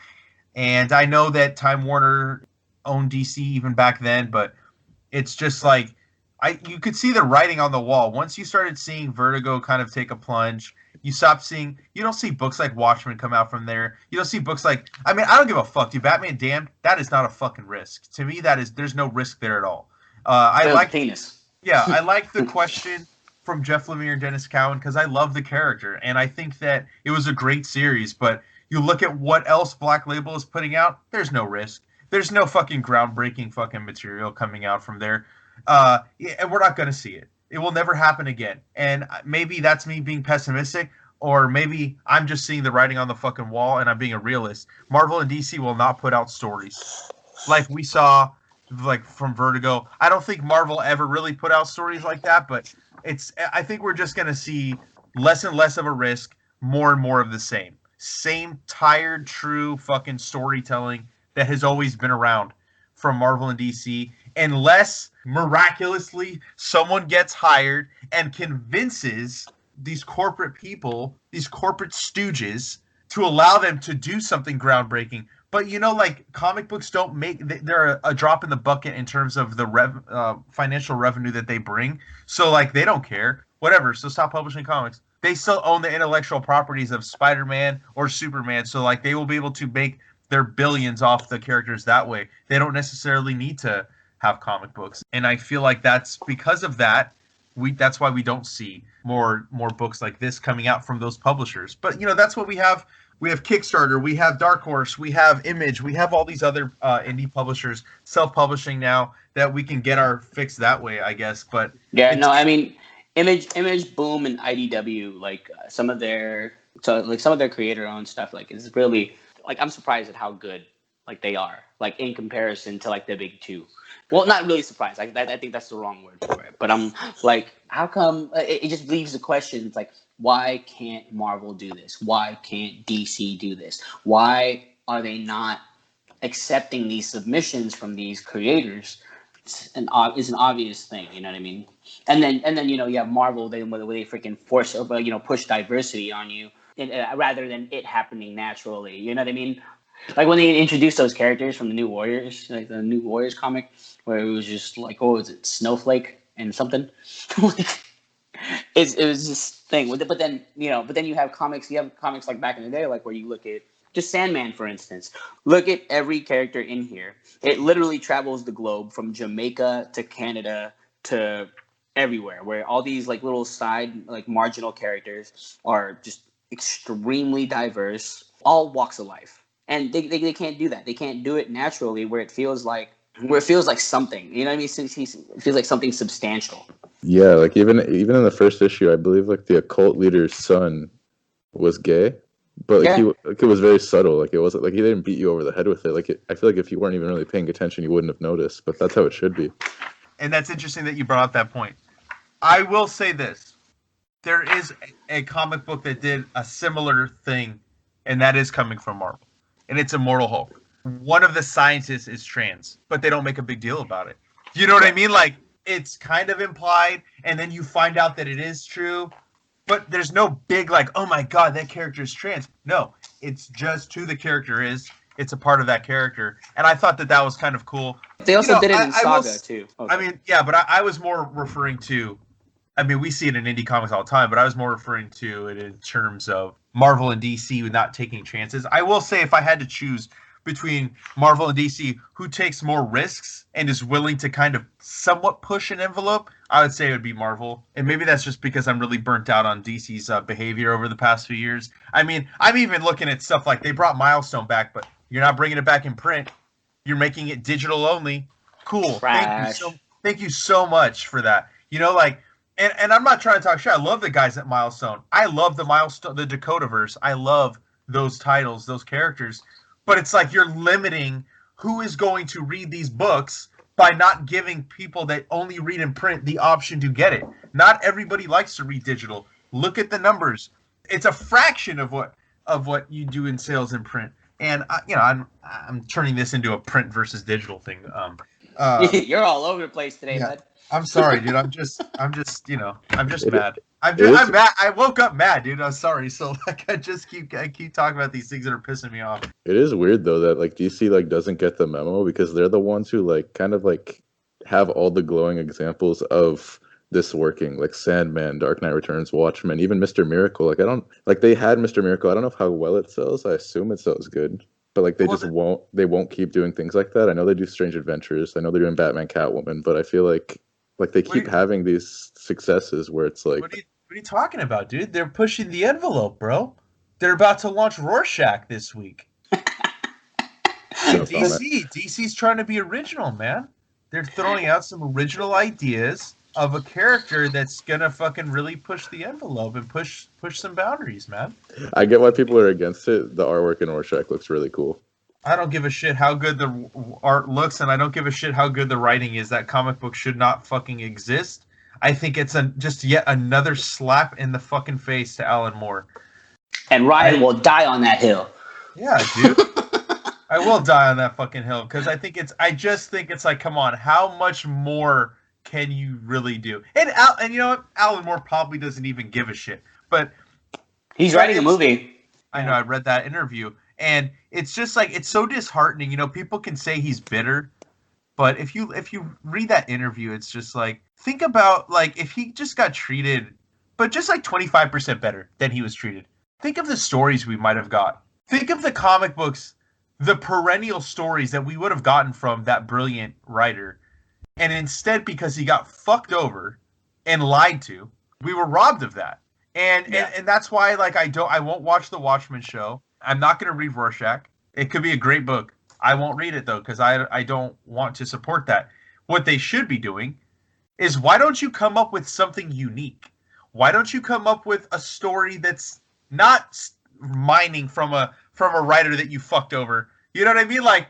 and I know that Time Warner owned DC even back then, but it's just like you could see the writing on the wall. Once you started seeing Vertigo kind of take a plunge, you don't see books like Watchmen come out from there. You don't see books like, I mean, I don't give a fuck, dude. Batman Damned, that is not a fucking risk. To me, there's no risk there at all. I like penis. Yeah, I like the question from Jeff Lemire and Dennis Cowan because I love the character, and I think that it was a great series, but you look at what else Black Label is putting out, there's no risk. There's no fucking groundbreaking fucking material coming out from there. And we're not going to see it. It will never happen again. And maybe that's me being pessimistic, or maybe I'm just seeing the writing on the fucking wall and I'm being a realist. Marvel and DC will not put out stories like we saw like from Vertigo. I don't think Marvel ever really put out stories like that, but I think we're just going to see less and less of a risk, more and more of the same tired, true fucking storytelling that has always been around from Marvel and DC, unless miraculously someone gets hired and convinces these corporate people, these corporate stooges, to allow them to do something groundbreaking. But like comic books they're a drop in the bucket in terms of the financial revenue that they bring. So like they don't care, whatever. So stop publishing comics. They still own the intellectual properties of Spider-Man or Superman. So like they will be able to make their billions off the characters that way. They don't necessarily need to have comic books. And I feel like that's because of that. That's why we don't see more books like this coming out from those publishers. But that's what we have. We have Kickstarter, we have Dark Horse, we have Image, we have all these other indie publishers self-publishing now that we can get our fix that way, I guess. But yeah, no, I mean, Image, Boom, and IDW, like some of their creator-owned stuff, like it's really like I'm surprised at how good like they are, like in comparison to like the big two. Well, not really surprised. I think that's the wrong word for it. But I'm like, how come? It just leaves the question. It's like, why can't Marvel do this? Why can't DC do this? Why are they not accepting these submissions from these creators is an obvious thing. You know what I mean? And then you have Marvel, where they freaking force push diversity on you, rather than it happening naturally. You know what I mean? Like when they introduced those characters from the New Warriors, like the New Warriors comic, where it was just like, what was it, Snowflake and something? It was this thing with it. But then you have comics. You have comics like back in the day, like where you look at just Sandman, for instance. Look at every character in here. It literally travels the globe from Jamaica to Canada to everywhere, where all these like little side, like marginal characters are just extremely diverse, all walks of life. And they can't do that. They can't do it naturally where it feels like something. You know what I mean? It feels like something substantial. Yeah, like even in the first issue, I believe like the occult leader's son was gay, but it was very subtle. Like it wasn't like he didn't beat you over the head with it. Like I feel like if you weren't even really paying attention, you wouldn't have noticed. But that's how it should be. And that's interesting that you brought up that point. I will say this: there is a comic book that did a similar thing, and that is coming from Marvel, and it's Immortal Hulk. One of the scientists is trans, but they don't make a big deal about it. You know what I mean? Like, it's kind of implied, and then you find out that it is true, but there's no big, like, oh my god, that character is trans. No, it's just who the character is. It's a part of that character, and I thought that was kind of cool. They also did it in Saga, too. Okay. I mean, yeah, but I was more referring to, I mean, we see it in indie comics all the time, but I was more referring to it in terms of Marvel and DC not taking chances. I will say, if I had to choose between Marvel and DC, who takes more risks and is willing to kind of somewhat push an envelope, I would say it would be Marvel. And maybe that's just because I'm really burnt out on DC's behavior over the past few years. I mean, I'm even looking at stuff like they brought Milestone back, but you're not bringing it back in print. You're making it digital only. Cool. Trash. Thank you so much for that. You know, like, and I'm not trying to talk shit. I love the guys at Milestone. I love the Dakotaverse. I love those titles, those characters. But it's like you're limiting who is going to read these books by not giving people that only read in print the option to get it. Not everybody likes to read digital. Look at the numbers. It's a fraction of what you do in sales in print. And I'm turning this into a print versus digital thing. You're all over the place today, bud. I'm sorry, dude. I'm just mad. I'm mad. I woke up mad, dude. I'm sorry. So like, I keep talking about these things that are pissing me off. It is weird though that like DC like doesn't get the memo because they're the ones who like kind of like have all the glowing examples of this working, like Sandman, Dark Knight Returns, Watchmen, even Mr. Miracle. Like they had Mr. Miracle. I don't know how well it sells. I assume it sells good. But like they won't keep doing things like that. I know they do Strange Adventures. I know they're doing Batman, Catwoman, but I feel like they keep having these successes where it's like, what are you talking about, dude? They're pushing the envelope, bro. They're about to launch Rorschach this week. DC's trying to be original, man. They're throwing out some original ideas of a character that's gonna fucking really push the envelope and push some boundaries, man. I get why people are against it. The artwork in Rorschach looks really cool. I don't give a shit how good the art looks, and I don't give a shit how good the writing is. That comic book should not fucking exist. I think it's just yet another slap in the fucking face to Alan Moore. And Ryan will die on that hill. Yeah, dude. I will die on that fucking hill because I just think it's like, come on, how much more can you really do? And you know what? Alan Moore probably doesn't even give a shit. But he's writing a movie. I know. I read that interview. And it's just like, it's so disheartening. You know, people can say he's bitter, but if you read that interview, it's just like, think about like if he just got treated, but just like 25% better than he was treated. Think of the stories we might have got. Think of the comic books, the perennial stories that we would have gotten from that brilliant writer. And instead, because he got fucked over and lied to, we were robbed of that. And that's why like I won't watch the Watchmen show. I'm not going to read Rorschach. It could be a great book. I won't read it, though, because I don't want to support that. What they should be doing is, why don't you come up with something unique? Why don't you come up with a story that's not mining from a writer that you fucked over? You know what I mean? Like,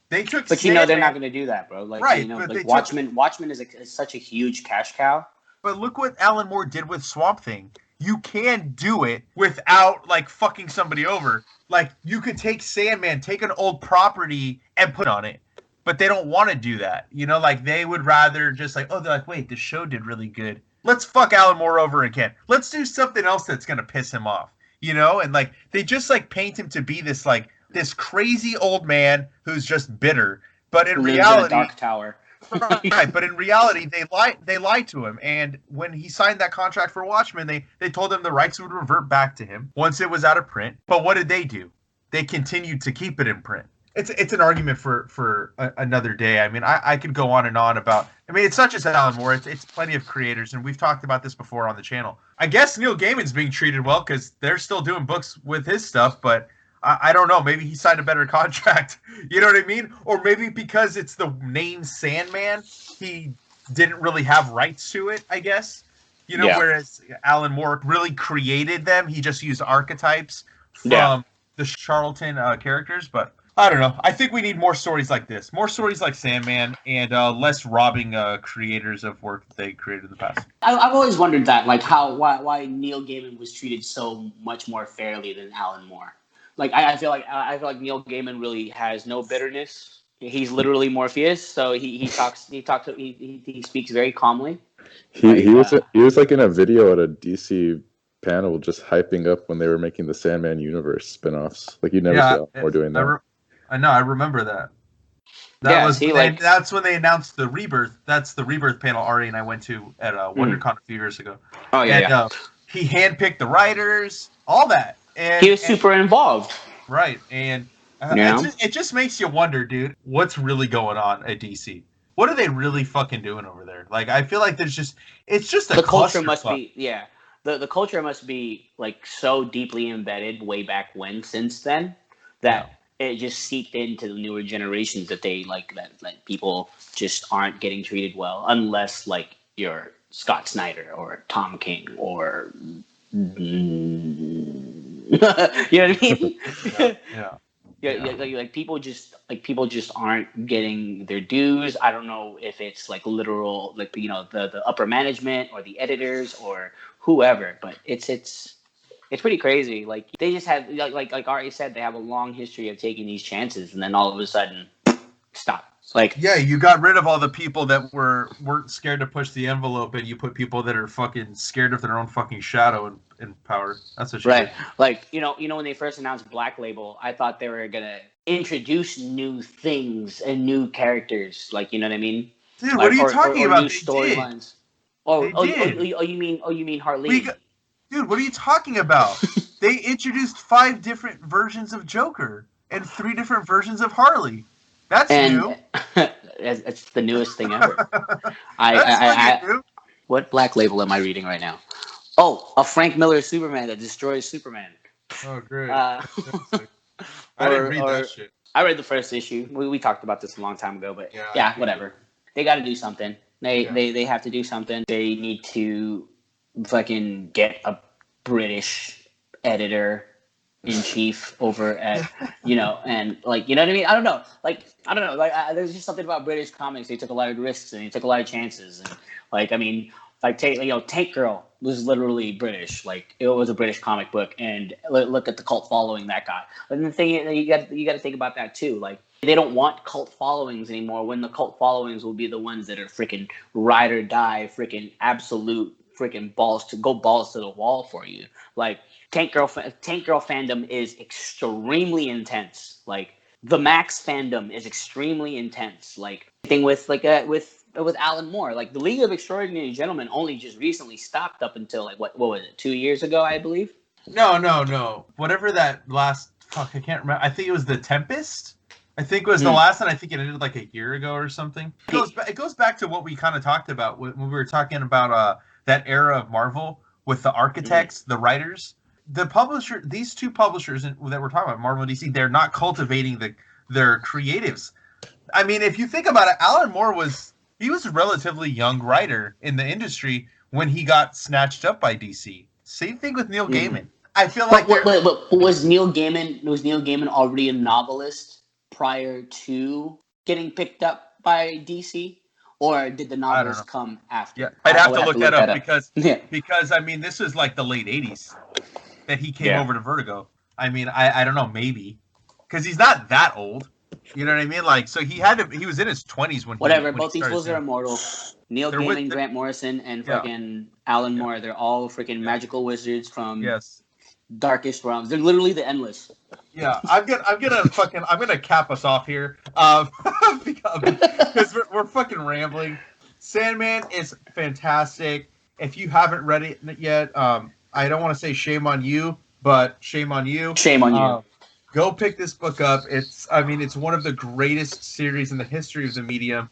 they took But Sandman. They're not going to do that, bro. Like, right, you know, like Watchmen is such a huge cash cow. But look what Alan Moore did with Swamp Thing. you can do it without like fucking somebody over. Like you could take Sandman, take an old property and put on it. But they don't want to do that. You know, like they would rather just like, oh, they're like, wait, the show did really good. Let's fuck Alan Moore over again. Let's do something else that's going to piss him off. You know, and like they just like paint him to be this like this crazy old man who's just bitter. But in reality, dark tower. Right, but in reality, they lied to him. And when he signed that contract for Watchmen, they told him the rights would revert back to him once it was out of print. But what did they do? They continued to keep it in print. It's an argument for another day. I mean, I could go on and on about. I mean, it's not just Alan Moore. It's plenty of creators, and we've talked about this before on the channel. I guess Neil Gaiman's being treated well because they're still doing books with his stuff, but I don't know. Maybe he signed a better contract. You know what I mean? Or maybe because it's the name Sandman, he didn't really have rights to it, I guess. You know, whereas Alan Moore really created them. He just used archetypes from the Charlton characters, but I don't know. I think we need more stories like this. More stories like Sandman and less robbing creators of work that they created in the past. I've always wondered that, like why Neil Gaiman was treated so much more fairly than Alan Moore. Like I feel like Neil Gaiman really has no bitterness. He's literally Morpheus, so he speaks very calmly. He was like in a video at a DC panel just hyping up when they were making the Sandman universe spin-offs. Like you never saw more doing that. I know, I remember that. That's when they announced the Rebirth. That's the Rebirth panel Ari and I went to at WonderCon a few years ago. Oh yeah. He handpicked the writers, all that. And he was super involved. Right. And it just makes you wonder, dude, what's really going on at DC? What are they really fucking doing over there? Like, I feel like it's just a the culture must be, the culture must be like so deeply embedded way back when since then that it just seeped into the newer generations that they like that people just aren't getting treated well unless like you're Scott Snyder or Tom King or you know what I mean? Like people just aren't getting their dues. I don't know if it's like literal, like the upper management or the editors or whoever, but it's pretty crazy. Like they just have like Ari said, they have a long history of taking these chances, and then all of a sudden, stop. Like you got rid of all the people that weren't scared to push the envelope, and you put people that are fucking scared of their own fucking shadow in power. That's what you did. Like when they first announced Black Label, I thought they were gonna introduce new things and new characters. Like you know what I mean? Dude, like, what are you talking about? New storylines. You mean Harley? Dude, what are you talking about? They introduced 5 different versions of Joker and 3 different versions of Harley. That's new. It's the newest thing ever. New. What Black Label am I reading right now? Oh, a Frank Miller Superman that destroys Superman. Oh, great. I didn't read that shit. I read the first issue. We talked about this a long time ago, but yeah whatever. They got to do something. They have to do something. They need to fucking get a British editor in chief over at and like you know what I mean. I don't know. Like there's just something about British comics. They took a lot of risks and they took a lot of chances. And like I mean, like Tank Girl was literally British. Like it was a British comic book, and look at the cult following that got. And the thing you got to think about that too. Like they don't want cult followings anymore. When the cult followings will be the ones that are freaking ride or die, freaking absolute freaking balls to the wall for you. Like Tank Girl fandom is extremely intense. Like the Max fandom is extremely intense. Like thing with Alan Moore, like the League of Extraordinary Gentlemen only just recently stopped up until like what was it, 2 years ago, I believe. No. Whatever that last I can't remember. I think it was the Tempest. I think it was the last one. I think it ended like a year ago or something. It goes back to what we kind of talked about when we were talking about that era of Marvel with the architects, the writers, the publisher. These 2 publishers that we're talking about, Marvel and DC, they're not cultivating their creatives. I mean, if you think about it, Alan Moore was a relatively young writer in the industry when he got snatched up by DC. Same thing with Neil Gaiman. I feel like but was Neil Gaiman already a novelist prior to getting picked up by DC? or did the novels come after? Yeah, I'd have to look that up because I mean, this is like the late '80s that he came over to Vertigo. I mean, I don't know, maybe because he's not that old. You know what I mean? Like, so he was in his 20s when both these fools are immortal. Neil Gaiman, Grant Morrison, and fucking Alan Moore. They're all freaking magical wizards from darkest realms. They're literally the Endless. Yeah, I'm gonna cap us off here, because we're fucking rambling. Sandman is fantastic. If you haven't read it yet, I don't want to say shame on you, but shame on you. Shame on you. Go pick this book up. It's one of the greatest series in the history of the medium.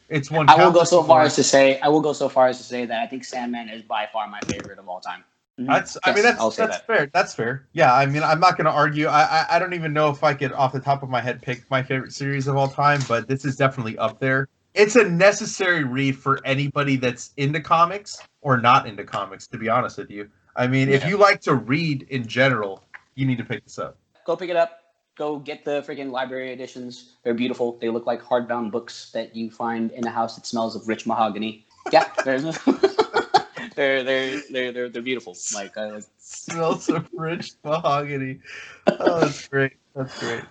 It's one. I will go so far as to say that I think Sandman is by far my favorite of all time. That's fair. That's fair. Yeah, I mean, I'm not going to argue. I don't even know if I could, off the top of my head, pick my favorite series of all time, but this is definitely up there. It's a necessary read for anybody that's into comics or not into comics, to be honest with you. I mean, if you like to read in general, you need to pick this up. Go pick it up. Go get the freaking library editions. They're beautiful. They look like hardbound books that you find in a house that smells of rich mahogany. Yeah, they're beautiful. Like smells of rich mahogany. Oh, that's great. That's great.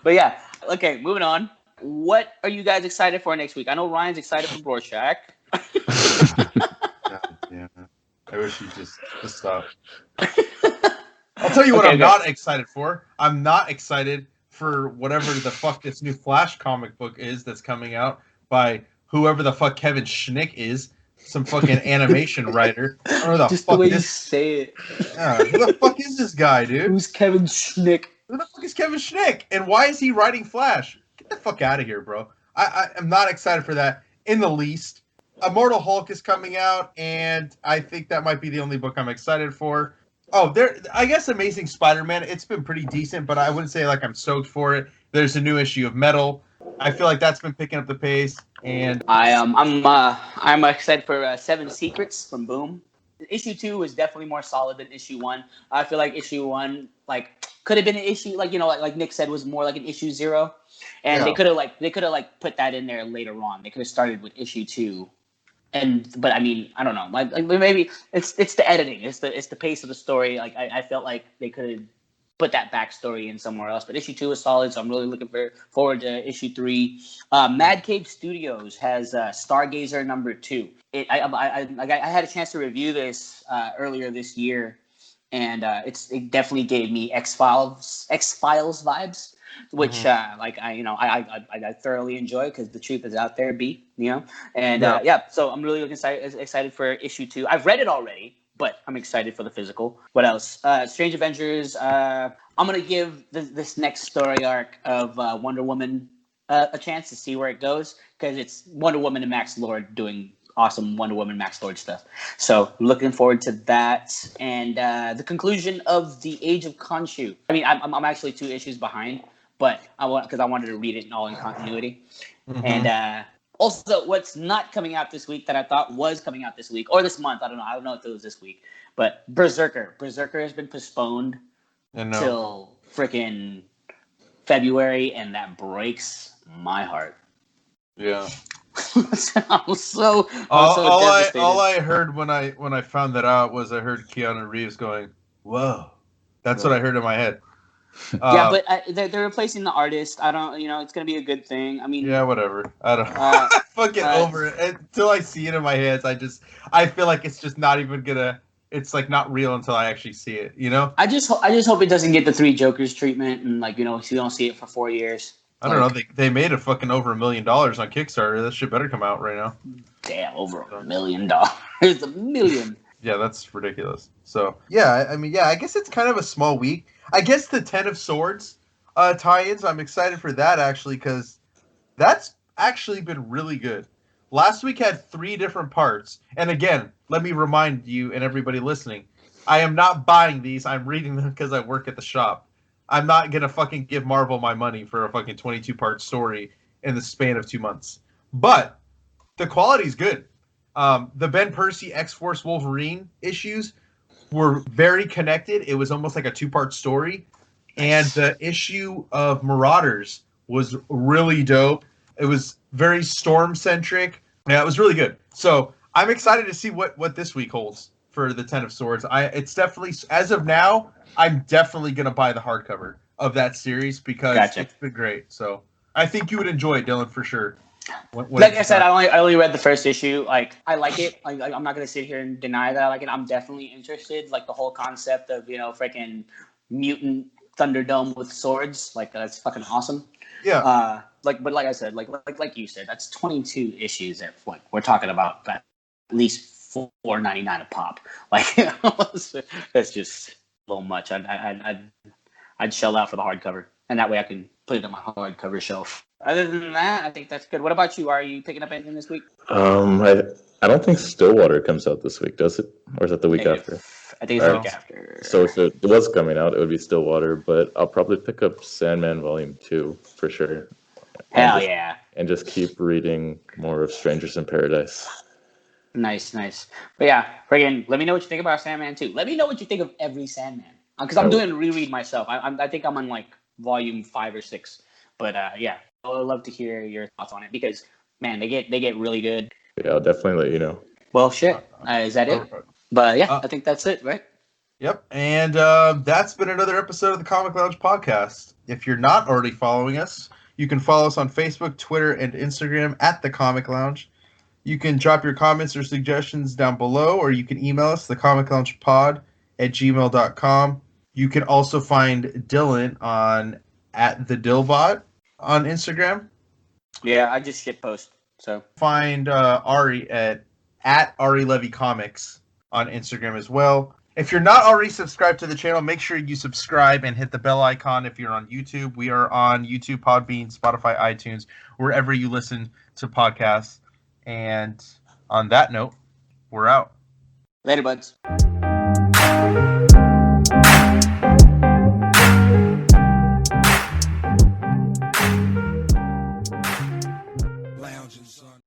But yeah, okay, moving on. What are you guys excited for next week? I know Ryan's excited for Rorschach. Yeah, I wish you'd just stop. I'll tell you what I'm not excited for. I'm not excited for whatever the fuck this new Flash comic book is that's coming out by whoever the fuck Kevin Schnick is. Some fucking animation writer. I don't know the just fuck the way you say it. Yeah, who the fuck is this guy, dude? Who's Kevin Schnick? Who the fuck is Kevin Schnick? And why is he writing Flash? Get the fuck out of here, bro. I am not excited for that in the least. Immortal Hulk is coming out, and I think that might be the only book I'm excited for. Oh, I guess Amazing Spider-Man, it's been pretty decent, but I wouldn't say like I'm stoked for it. There's a new issue of Metal. I feel like that's been picking up the pace, and I'm excited for Seven Secrets from Boom. Issue 2 is definitely more solid than issue 1. I feel like issue 1 could have been an issue like Nick said, was more like an issue 0, and they could have put that in there later on. They could have started with issue 2. But I mean, I don't know. Like maybe it's the editing. It's the pace of the story. Like I felt like they could have put that backstory in somewhere else. But issue 2 is solid, so I'm really looking forward to issue 3. Mad Cave Studios has Stargazer #2. I had a chance to review this earlier this year, and it definitely gave me X-Files vibes, which I thoroughly enjoy because the truth is out there, so I'm really excited for issue 2. I've read it already, but I'm excited for the physical. What else? Strange Avengers. I'm gonna give this next story arc of Wonder Woman a chance to see where it goes, because it's Wonder Woman and Max Lord doing awesome Wonder Woman Max Lord stuff. So looking forward to that, and the conclusion of The Age of Khonshu. I mean, I'm actually 2 issues behind, but I wanted to read it all in continuity. Mm-hmm. And also, what's not coming out this week that I thought was coming out this week or this month, I don't know if it was this week, but Berserker has been postponed till freaking February, and that breaks my heart. Yeah. I'm so devastated. All I heard when I found that out was I heard Keanu Reeves going, "Whoa." That's what I heard in my head. Yeah, but they're replacing the artist. I don't, it's gonna be a good thing. I mean, yeah, whatever. I don't fucking over it until I see it in my hands. I feel like it's just not even gonna. It's like not real until I actually see it. I just hope it doesn't get the 3 Jokers treatment, and you don't see it for 4 years. I don't know. They made a fucking over $1 million on Kickstarter. That shit better come out right now. Damn, over $1 million. $1 million. Yeah, that's ridiculous. So yeah, I mean, I guess it's kind of a small week. I guess the 10 of Swords tie-ins, I'm excited for that actually, because that's actually been really good. Last week had 3 different parts, and again, let me remind you and everybody listening, I am not buying these. I'm reading them because I work at the shop. I'm not going to fucking give Marvel my money for a fucking 22-part story in the span of 2 months. But the quality's good. The Ben Percy X-Force Wolverine issues were very connected. It was almost like a 2-part story. And the issue of Marauders was really dope. It was very storm centric. Yeah, it was really good. So I'm excited to see what this week holds for the Ten of Swords. It's definitely, as of now, I'm definitely gonna buy the hardcover of that series because it's been great. So I think you would enjoy it, Dylan, for sure. Like I said, I only read the first issue. Like, I like it. I'm not gonna sit here and deny that I like it. I'm definitely interested. Like, the whole concept of, freaking mutant Thunderdome with swords. Like, that's fucking awesome. Yeah. But like I said, like you said, that's 22 issues at point. We're talking about at least $4.99 a pop. Like, that's just a little much. I'd shell out for the hardcover, and that way I can put it on my hardcover shelf. Other than that, I think that's good. What about you? Are you picking up anything this week? I don't think Stillwater comes out this week, does it? Or is it the week after? I think it's the week after. So if it was coming out, it would be Stillwater, but I'll probably pick up Sandman Vol.2 for sure. Hell yeah. And just keep reading more of Strangers in Paradise. Nice. But yeah, friggin', let me know what you think about Sandman 2. Let me know what you think of every Sandman. Because I'm doing a reread myself. I think I'm on like volume 5 or 6. But yeah, I would love to hear your thoughts on it because, man, they get really good. Yeah, I'll definitely let you know. Well, shit. Is that it? But yeah, I think that's it, right? Yep. And that's been another episode of the Comic Lounge podcast. If you're not already following us, you can follow us on Facebook, Twitter, and Instagram at The Comic Lounge. You can drop your comments or suggestions down below, or you can email us, thecomicloungepod@gmail.com. You can also find Dylan at the Dillbot on Instagram. Yeah, I just shitpost. So find Ari at Ari Levy Comics on Instagram as well. If you're not already subscribed to the channel, make sure you subscribe and hit the bell icon if you're on YouTube. We are on YouTube, Podbean, Spotify, iTunes, wherever you listen to podcasts. And on that note, we're out. Later, buds.